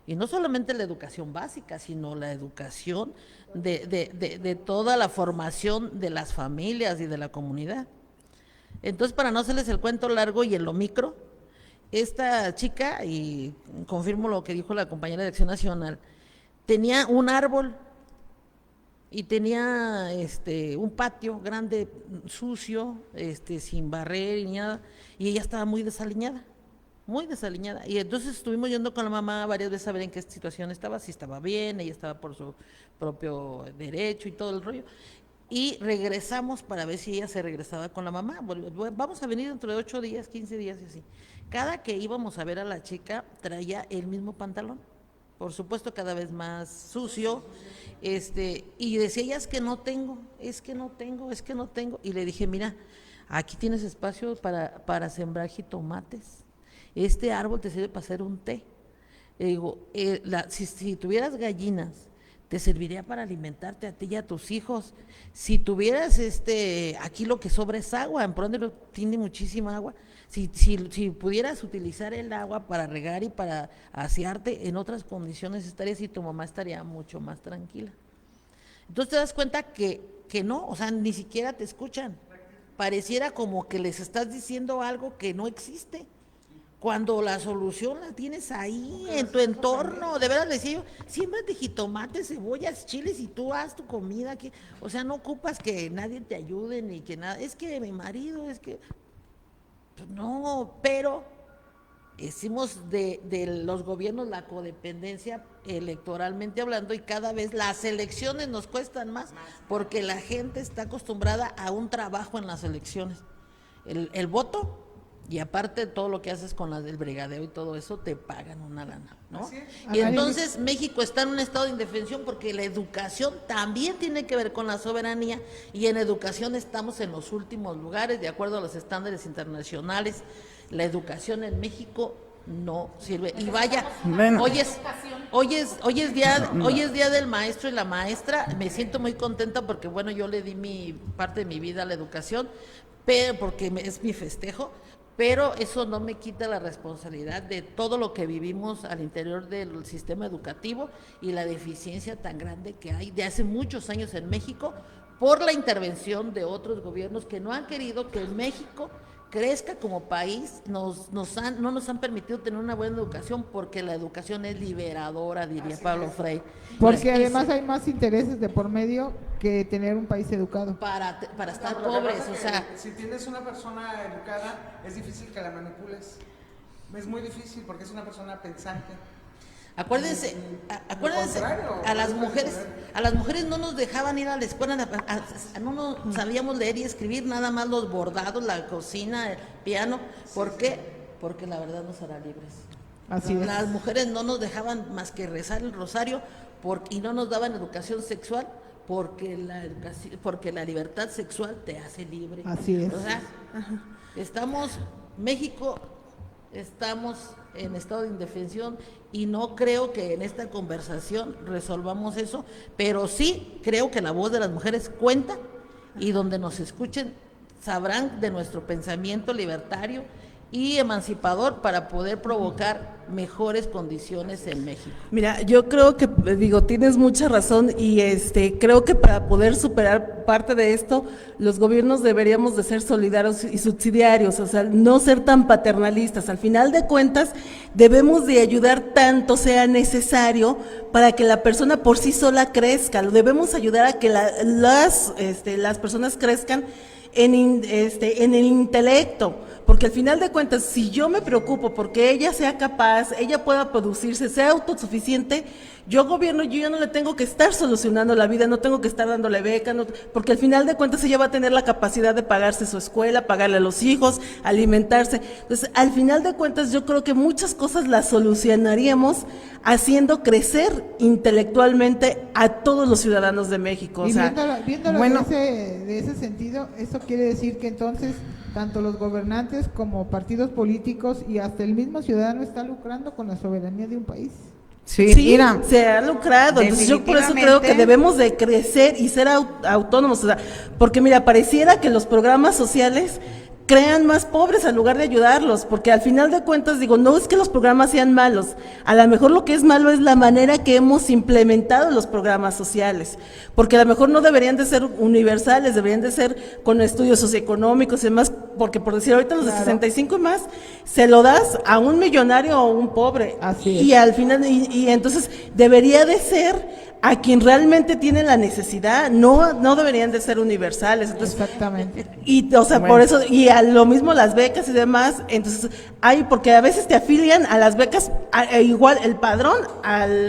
y no solamente la educación básica, sino la educación de toda la formación de las familias y de la comunidad. Entonces, para no hacerles el cuento largo y en lo micro, esta chica, y confirmo lo que dijo la compañera de Acción Nacional, tenía un árbol y tenía un patio grande, sucio, sin barrer y nada, y ella estaba muy desaliñada, muy desaliñada. Y entonces estuvimos yendo con la mamá varias veces a ver en qué situación estaba, si estaba bien, ella estaba por su propio derecho y todo el rollo. Y regresamos para ver si ella se regresaba con la mamá. Vamos a venir dentro de 8 días, 15 días y así. Cada que íbamos a ver a la chica traía el mismo pantalón, por supuesto cada vez más sucio, y decía ella, es que no tengo, y le dije, mira, aquí tienes espacio para sembrar jitomates, este árbol te sirve para hacer un té. Le digo, si tuvieras gallinas, te serviría para alimentarte a ti y a tus hijos. Si tuvieras aquí lo que sobra es agua, en Prondero tiene muchísima agua. Si pudieras utilizar el agua para regar y para asearte, en otras condiciones estarías y tu mamá estaría mucho más tranquila. Entonces te das cuenta que no, o sea, ni siquiera te escuchan. Pareciera como que les estás diciendo algo que no existe, cuando la solución la tienes ahí, en tu entorno. De verdad, les decía yo, siémbrate jitomates, cebollas, chiles y tú haz tu comida. O sea, no ocupas que nadie te ayude ni que nada. Es que mi marido, pues no, pero hicimos de los gobiernos la codependencia electoralmente hablando, y cada vez las elecciones nos cuestan más porque la gente está acostumbrada a un trabajo en las elecciones. El voto, y aparte todo lo que haces con las del brigadeo y todo eso, te pagan una lana, ¿no? Y entonces México está en un estado de indefensión porque la educación también tiene que ver con la soberanía, y en educación estamos en los últimos lugares, de acuerdo a los estándares internacionales. La educación en México no sirve. Y vaya, Bueno. hoy es día del maestro y la maestra. Me siento muy contenta porque, bueno, yo le di mi parte de mi vida a la educación, pero porque es mi festejo. Pero eso no me quita la responsabilidad de todo lo que vivimos al interior del sistema educativo y la deficiencia tan grande que hay de hace muchos años en México por la intervención de otros gobiernos que no han querido que México crezca como país. No nos han permitido tener una buena educación, porque la educación es liberadora, diría Pablo Freire. Porque además hay más intereses de por medio que tener un país educado. Para estar Lo que pobres, pasa o es sea, que si tienes una persona educada, es difícil que la manipules. Es muy difícil porque es una persona pensante. acuérdense, contrario, a las mujeres no nos dejaban ir a la escuela, no nos sabíamos leer y escribir, nada más los bordados, la cocina, el piano. ¿Por qué? Porque la verdad nos hará libres. Así es. Las mujeres no nos dejaban más que rezar el rosario, y no nos daban educación sexual, porque la libertad sexual te hace libre. Así es. O sea, México estamos en estado de indefensión, y no creo que en esta conversación resolvamos eso, pero sí creo que la voz de las mujeres cuenta, y donde nos escuchen sabrán de nuestro pensamiento libertario y emancipador para poder provocar mejores condiciones en México. Mira, yo creo que, tienes mucha razón, y creo que para poder superar parte de esto, los gobiernos deberíamos de ser solidarios y subsidiarios, o sea, no ser tan paternalistas. Al final de cuentas, debemos de ayudar tanto sea necesario para que la persona por sí sola crezca. Lo debemos ayudar a que las personas crezcan en el intelecto, porque al final de cuentas, si yo me preocupo porque ella sea capaz, ella pueda producirse, sea autosuficiente, yo gobierno, yo ya no le tengo que estar solucionando la vida, no tengo que estar dándole beca, porque al final de cuentas ella va a tener la capacidad de pagarse su escuela, pagarle a los hijos, alimentarse. Entonces, al final de cuentas, yo creo que muchas cosas las solucionaríamos haciendo crecer intelectualmente a todos los ciudadanos de México. Y o sea, viéndolo bueno. de ese sentido, eso quiere decir que entonces tanto los gobernantes como partidos políticos y hasta el mismo ciudadano está lucrando con la soberanía de un país. Sí, mira, se ha lucrado. Entonces yo por eso creo que debemos de crecer y ser autónomos, o sea, porque mira, pareciera que los programas sociales crean más pobres en lugar de ayudarlos, porque al final de cuentas, no es que los programas sean malos, a lo mejor lo que es malo es la manera que hemos implementado los programas sociales, porque a lo mejor no deberían de ser universales, deberían de ser con estudios socioeconómicos y demás, porque por decir ahorita los de 65 y más, se lo das a un millonario o a un pobre. Así es. Y al final, y entonces debería de ser a quien realmente tiene la necesidad, no deberían de ser universales. Entonces, Exactamente. y o sea, por eso, y lo mismo las becas y demás, entonces porque a veces te afilian a las becas, igual el padrón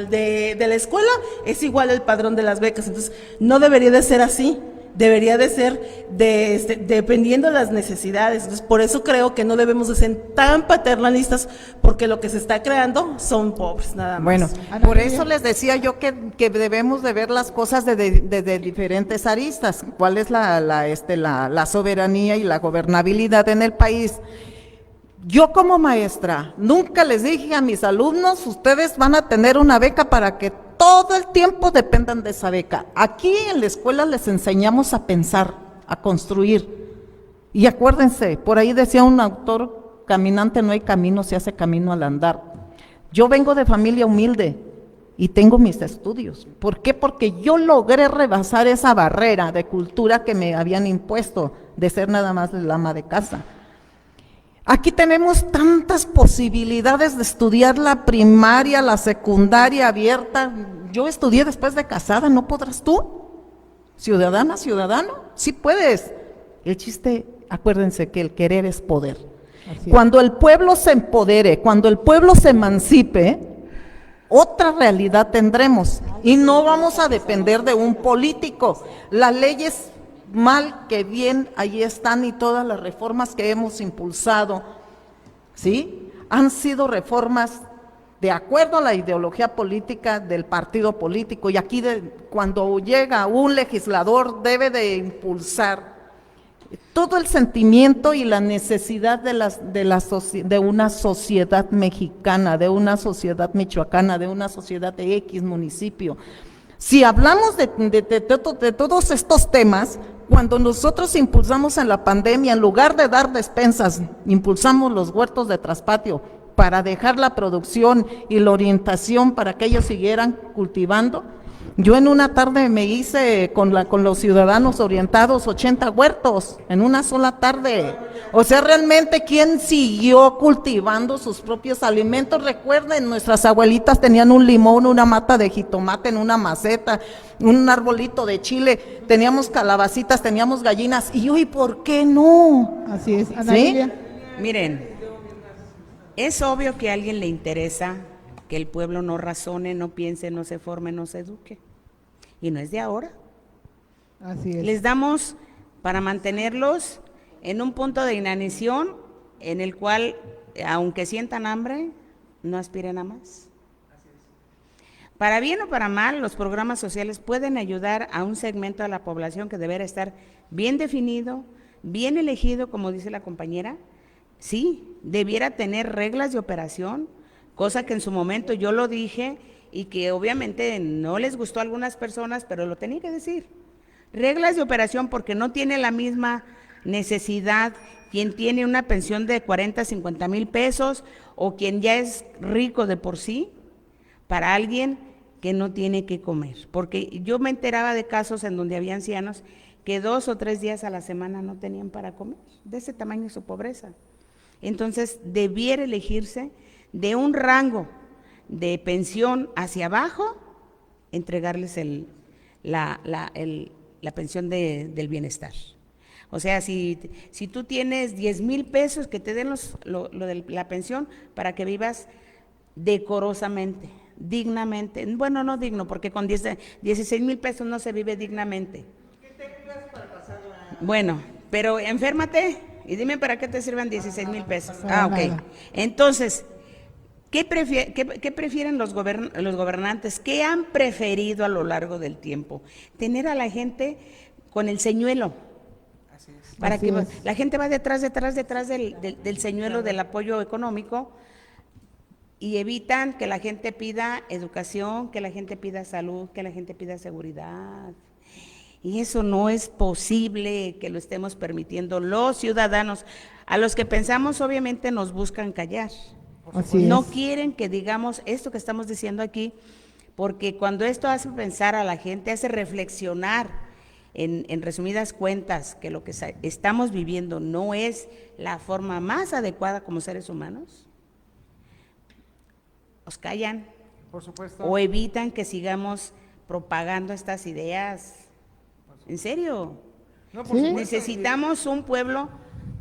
de la escuela es igual el padrón de las becas, entonces no debería de ser así. Debería de ser dependiendo de las necesidades. Entonces, por eso creo que no debemos de ser tan paternalistas, porque lo que se está creando son pobres, nada más. Bueno, Ana por María. eso les decía yo que debemos de ver las cosas desde diferentes aristas. ¿Cuál es la soberanía y la gobernabilidad en el país? Yo como maestra nunca les dije a mis alumnos, ustedes van a tener una beca para que todo el tiempo dependan de esa beca. Aquí en la escuela les enseñamos a pensar, a construir. Y acuérdense, por ahí decía un autor, caminante no hay camino, se hace camino al andar. Yo vengo de familia humilde y tengo mis estudios. ¿Por qué? Porque yo logré rebasar esa barrera de cultura que me habían impuesto de ser nada más la ama de casa. Aquí tenemos tantas posibilidades de estudiar la primaria, la secundaria abierta. Yo estudié después de casada, ¿no podrás tú? Ciudadana, ciudadano, sí puedes. El chiste, acuérdense que el querer es poder. Así es. Cuando el pueblo se empodere, cuando el pueblo se emancipe, otra realidad tendremos y no vamos a depender de un político. Las leyes, mal que bien, ahí están, y todas las reformas que hemos impulsado, ¿sí? Han sido reformas de acuerdo a la ideología política del partido político, y aquí cuando llega un legislador debe de impulsar todo el sentimiento y la necesidad de una sociedad mexicana, de una sociedad michoacana, de una sociedad de X municipio. Si hablamos de todos estos temas, cuando nosotros impulsamos en la pandemia, en lugar de dar despensas, impulsamos los huertos de traspatio para dejar la producción y la orientación para que ellos siguieran cultivando. Yo en una tarde me hice con los ciudadanos orientados 80 huertos en una sola tarde. O sea, realmente, ¿quién siguió cultivando sus propios alimentos? Recuerden, nuestras abuelitas tenían un limón, una mata de jitomate en una maceta, un arbolito de chile, teníamos calabacitas, teníamos gallinas, y hoy, ¿por qué no? Así es. Ana ¿Sí? Lilia. Miren, es obvio que a alguien le interesa que el pueblo no razone, no piense, no se forme, no se eduque. Y no es de ahora. Así es. Les damos para mantenerlos en un punto de inanición en el cual, aunque sientan hambre, no aspiren a más. Para bien o para mal, los programas sociales pueden ayudar a un segmento de la población que deberá estar bien definido, bien elegido, como dice la compañera. Sí, debiera tener reglas de operación, cosa que en su momento yo lo dije y que obviamente no les gustó a algunas personas, pero lo tenía que decir. Reglas de operación, porque no tiene la misma necesidad quien tiene una pensión de 40, 50 mil pesos o quien ya es rico de por sí, para alguien que no tiene que comer. Porque yo me enteraba de casos en donde había ancianos que 2 o 3 días a la semana no tenían para comer, de ese tamaño su pobreza. Entonces, debiera elegirse de un rango de pensión hacia abajo, entregarles la pensión del bienestar. O sea, si tú tienes 10 mil pesos, que te den lo de la pensión para que vivas decorosamente, dignamente. Bueno, no digno, porque con 16 mil pesos no se vive dignamente. Bueno, pero enférmate y dime para qué te sirven 16 mil pesos. Ah, ok. Entonces, ¿qué prefieren los gobernantes? ¿Qué han preferido a lo largo del tiempo? Tener a la gente con el señuelo. Para Así que es. la gente va detrás del señuelo del apoyo económico, y evitan que la gente pida educación, que la gente pida salud, que la gente pida seguridad. Y eso no es posible que lo estemos permitiendo los ciudadanos. A los que pensamos, obviamente, nos buscan callar. Así No es. quieren que digamos esto que estamos diciendo aquí, porque cuando esto hace pensar a la gente, hace reflexionar, en resumidas cuentas, que lo que estamos viviendo no es la forma más adecuada como seres humanos, os callan. Por supuesto. O evitan que sigamos propagando estas ideas. ¿En serio? No, por Sí. supuesto. Necesitamos un pueblo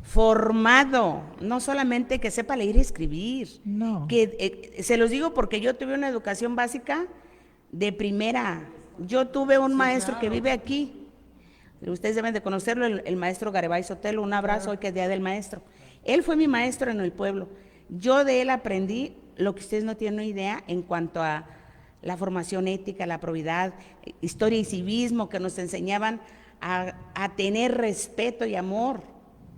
formado, no solamente que sepa leer y escribir. No. Que se los digo porque yo tuve una educación básica de primera. Yo tuve un maestro que vive aquí. Ustedes deben de conocerlo, el maestro Garibay Sotelo. Un abrazo hoy que es Día del Maestro. Él fue mi maestro en el pueblo. Yo de él aprendí lo que ustedes no tienen idea en cuanto a la formación ética, la probidad, historia y civismo, que nos enseñaban a tener respeto y amor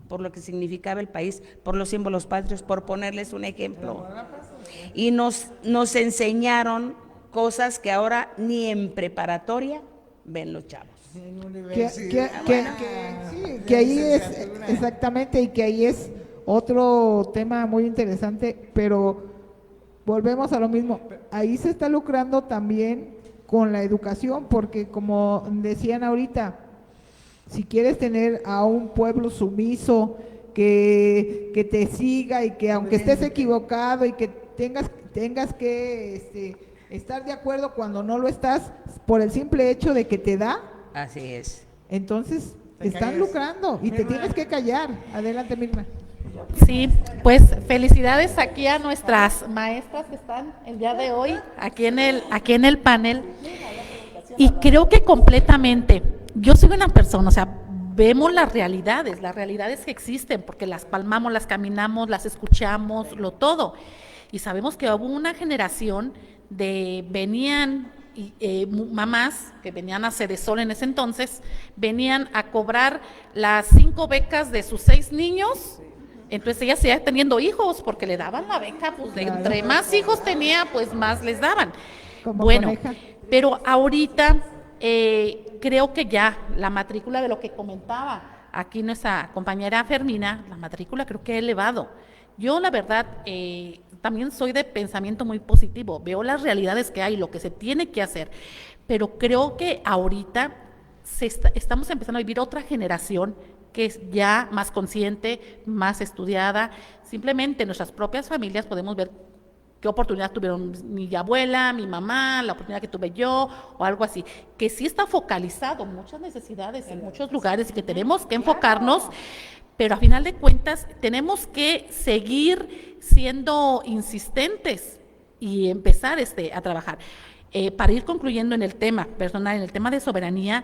por lo que significaba el país, por los símbolos patrios, por ponerles un ejemplo. Y nos enseñaron cosas que ahora ni en preparatoria ven los chavos. Que ahí es, exactamente, y que ahí es otro tema muy interesante, pero volvemos a lo mismo, ahí se está lucrando también con la educación, porque como decían ahorita, si quieres tener a un pueblo sumiso, que te siga y que aunque estés equivocado y que tengas que estar de acuerdo cuando no lo estás, por el simple hecho de que te da, Así es. entonces están lucrando y te tienes que callar. Adelante, Mirna. Sí, pues felicidades aquí a nuestras maestras que están el día de hoy aquí en el panel. Y creo que completamente, yo soy una persona, o sea, vemos las realidades que existen, porque las palmamos, las caminamos, las escuchamos, todo. Y sabemos que hubo una generación venían mamás que venían a Cedesol en ese entonces, venían a cobrar las 5 becas de sus 6 niños. Entonces ella seguía teniendo hijos porque le daban la beca, pues entre más hijos tenía, pues más les daban. Bueno, coneja. Pero ahorita creo que ya la matrícula de lo que comentaba aquí nuestra compañera Fermina, la matrícula creo que ha elevado. Yo la verdad también soy de pensamiento muy positivo, veo las realidades que hay, lo que se tiene que hacer, pero creo que ahorita estamos empezando a vivir otra generación que es ya más consciente, más estudiada. Simplemente en nuestras propias familias podemos ver qué oportunidad tuvieron mi abuela, mi mamá, la oportunidad que tuve yo o algo así, que sí está focalizado, muchas necesidades en muchos lugares y que tenemos que enfocarnos, pero a final de cuentas tenemos que seguir siendo insistentes y empezar a trabajar. Para ir concluyendo en el tema personal, en el tema de soberanía,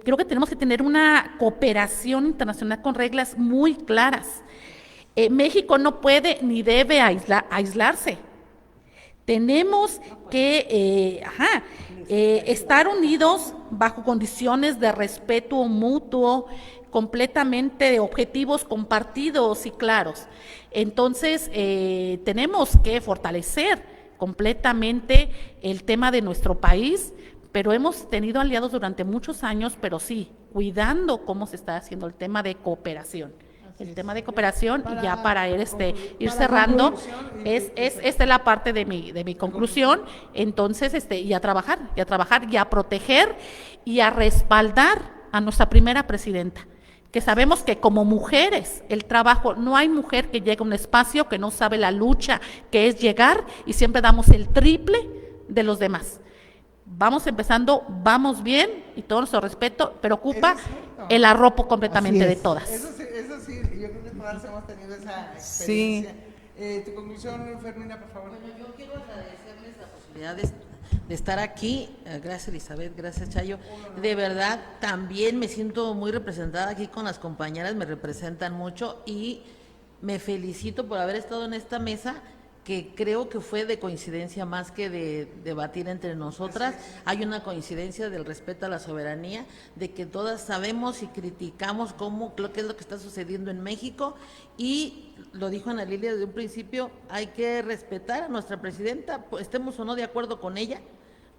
creo que tenemos que tener una cooperación internacional con reglas muy claras. México no puede ni debe aislarse. Tenemos que estar unidos bajo condiciones de respeto mutuo, completamente de objetivos compartidos y claros. Entonces, tenemos que fortalecer completamente el tema de nuestro país, pero hemos tenido aliados durante muchos años, pero sí, cuidando cómo se está haciendo el tema de cooperación. El tema de cooperación, y ya para ir cerrando, esta es la parte de mi conclusión. Entonces, y a trabajar, y a proteger, y a respaldar a nuestra primera presidenta, que sabemos que como mujeres, el trabajo, no hay mujer que llegue a un espacio que no sabe la lucha que es llegar, y siempre damos el triple de los demás. Vamos empezando, vamos bien, y todo nuestro respeto, pero ocupa el arropo completamente de todas. Eso sí, yo creo que todas hemos tenido esa experiencia. Sí. Tu conclusión, Fermina, por favor. Bueno, yo quiero agradecerles la posibilidad de estar aquí. Gracias, Elizabeth, gracias, Chayo. De verdad, también me siento muy representada aquí con las compañeras, me representan mucho y me felicito por haber estado en esta mesa, que creo que fue de coincidencia más que de debatir entre nosotras. Hay una coincidencia del respeto a la soberanía, de que todas sabemos y criticamos qué es lo que está sucediendo en México, y lo dijo Ana Lilia desde un principio, hay que respetar a nuestra presidenta, estemos o no de acuerdo con ella,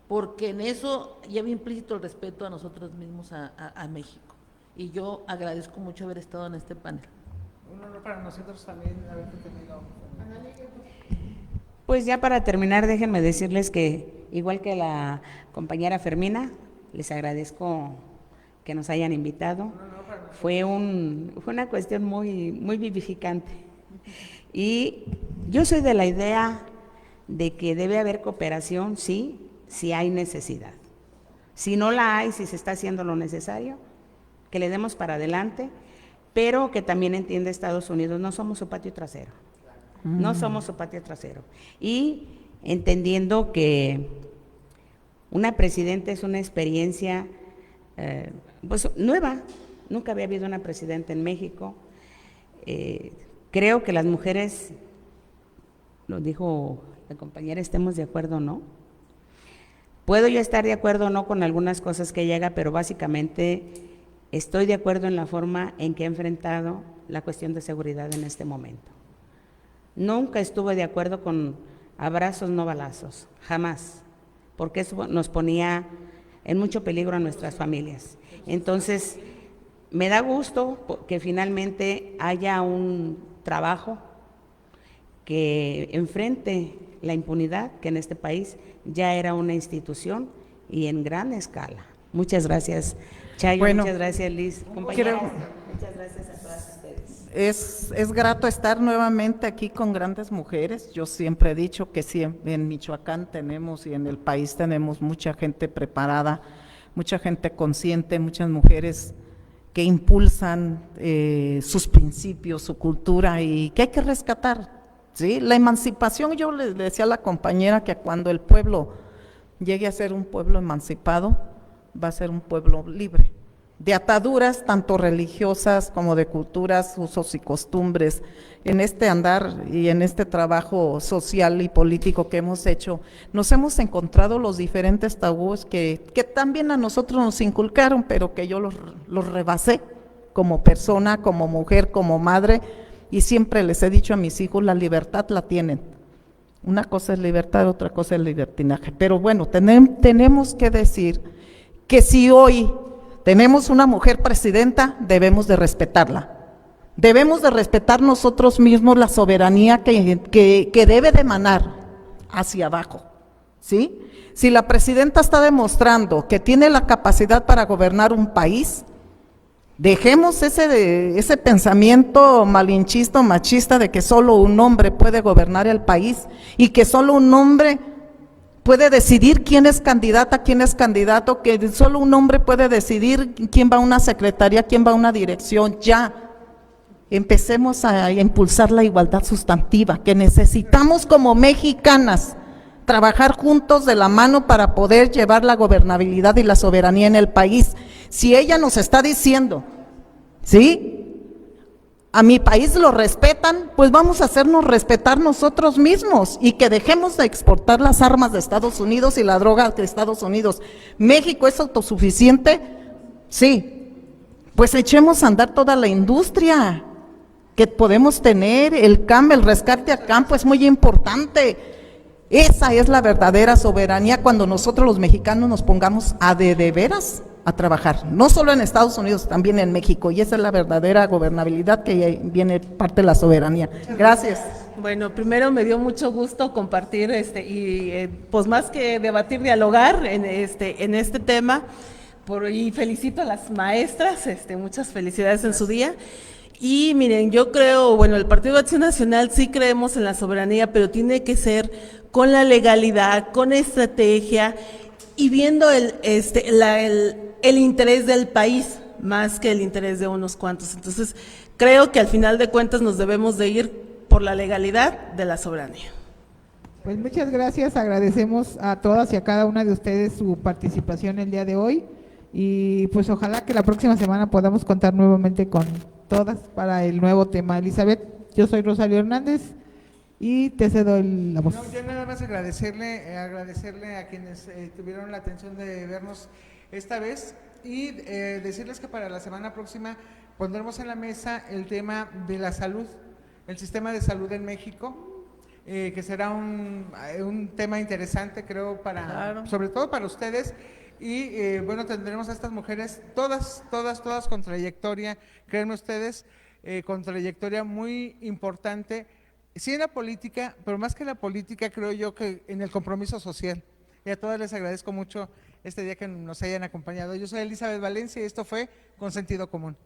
porque en eso lleva implícito el respeto a nosotros mismos, a México. Y yo agradezco mucho haber estado en este panel. Un honor para nosotros también haberte tenido. Pues ya para terminar, déjenme decirles que, igual que la compañera Fermina, les agradezco que nos hayan invitado. Fue una cuestión muy, muy vivificante. Y yo soy de la idea de que debe haber cooperación, sí, si hay necesidad. Si no la hay, si se está haciendo lo necesario, que le demos para adelante, pero que también entiende Estados Unidos, no somos su patio trasero, no somos su patio trasero. Y entendiendo que una presidenta es una experiencia pues nueva, nunca había habido una presidenta en México. Creo que las mujeres, lo dijo la compañera, estemos de acuerdo o no. Puedo yo estar de acuerdo o no con algunas cosas que llega, pero básicamente estoy de acuerdo en la forma en que ha enfrentado la cuestión de seguridad en este momento. Nunca estuve de acuerdo con abrazos, no balazos, jamás, porque eso nos ponía en mucho peligro a nuestras familias. Entonces, me da gusto que finalmente haya un trabajo que enfrente la impunidad, que en este país ya era una institución y en gran escala. Muchas gracias, Chayo, Bueno, muchas gracias, Liz, compañeras, creo- muchas gracias a todas ustedes. Es grato estar nuevamente aquí con grandes mujeres. Yo siempre he dicho que sí, en Michoacán tenemos y en el país tenemos mucha gente preparada, mucha gente consciente, muchas mujeres que impulsan sus principios, su cultura y que hay que rescatar. ¿Sí? La emancipación, yo le decía a la compañera que cuando el pueblo llegue a ser un pueblo emancipado, va a ser un pueblo libre, de ataduras tanto religiosas como de culturas, usos y costumbres. En este andar y en este trabajo social y político que hemos hecho, nos hemos encontrado los diferentes tabúes que también a nosotros nos inculcaron, pero que yo los rebasé como persona, como mujer, como madre. Y siempre les he dicho a mis hijos, la libertad la tienen. Una cosa es libertad, otra cosa es libertinaje. Pero bueno, tenemos que decir que si hoy tenemos una mujer presidenta, debemos de respetarla. Debemos de respetar nosotros mismos la soberanía que debe de emanar hacia abajo, ¿sí? Si la presidenta está demostrando que tiene la capacidad para gobernar un país, dejemos ese pensamiento malinchista o machista de que solo un hombre puede gobernar el país y que solo un hombre puede decidir quién es candidata, quién es candidato, que solo un hombre puede decidir quién va a una secretaría, quién va a una dirección. Ya, empecemos a impulsar la igualdad sustantiva, que necesitamos como mexicanas trabajar juntos de la mano para poder llevar la gobernabilidad y la soberanía en el país. Si ella nos está diciendo, ¿sí?, a mi país lo respetan, pues vamos a hacernos respetar nosotros mismos y que dejemos de exportar las armas de Estados Unidos y la droga de Estados Unidos. ¿México es autosuficiente? Sí. Pues echemos a andar toda la industria que podemos tener, el rescate a campo es muy importante. Esa es la verdadera soberanía cuando nosotros los mexicanos nos pongamos de veras a trabajar, no solo en Estados Unidos, también en México, y esa es la verdadera gobernabilidad que viene parte de la soberanía. Gracias. Bueno, primero me dio mucho gusto compartir pues más que debatir, dialogar en este tema, y felicito a las maestras, muchas felicidades en su día. Y miren, yo creo, bueno, el Partido de Acción Nacional sí creemos en la soberanía, pero tiene que ser con la legalidad, con estrategia y viendo el interés del país más que el interés de unos cuantos. Entonces, creo que al final de cuentas nos debemos de ir por la legalidad de la soberanía. Pues muchas gracias, agradecemos a todas y a cada una de ustedes su participación el día de hoy y pues ojalá que la próxima semana podamos contar nuevamente con todas para el nuevo tema. Elizabeth, yo soy Rosario Hernández y te cedo la voz. No, yo nada más agradecerle a quienes tuvieron la atención de vernos esta vez y decirles que para la semana próxima pondremos en la mesa el tema de la salud, el sistema de salud en México, que será un tema interesante, creo, sobre todo para ustedes. Y bueno, tendremos a estas mujeres, todas con trayectoria, créanme ustedes, con trayectoria muy importante, sí en la política, pero más que en la política, creo yo que en el compromiso social. Y a todas les agradezco mucho este día que nos hayan acompañado. Yo soy Elizabeth Valencia y esto fue Con Sentido Común.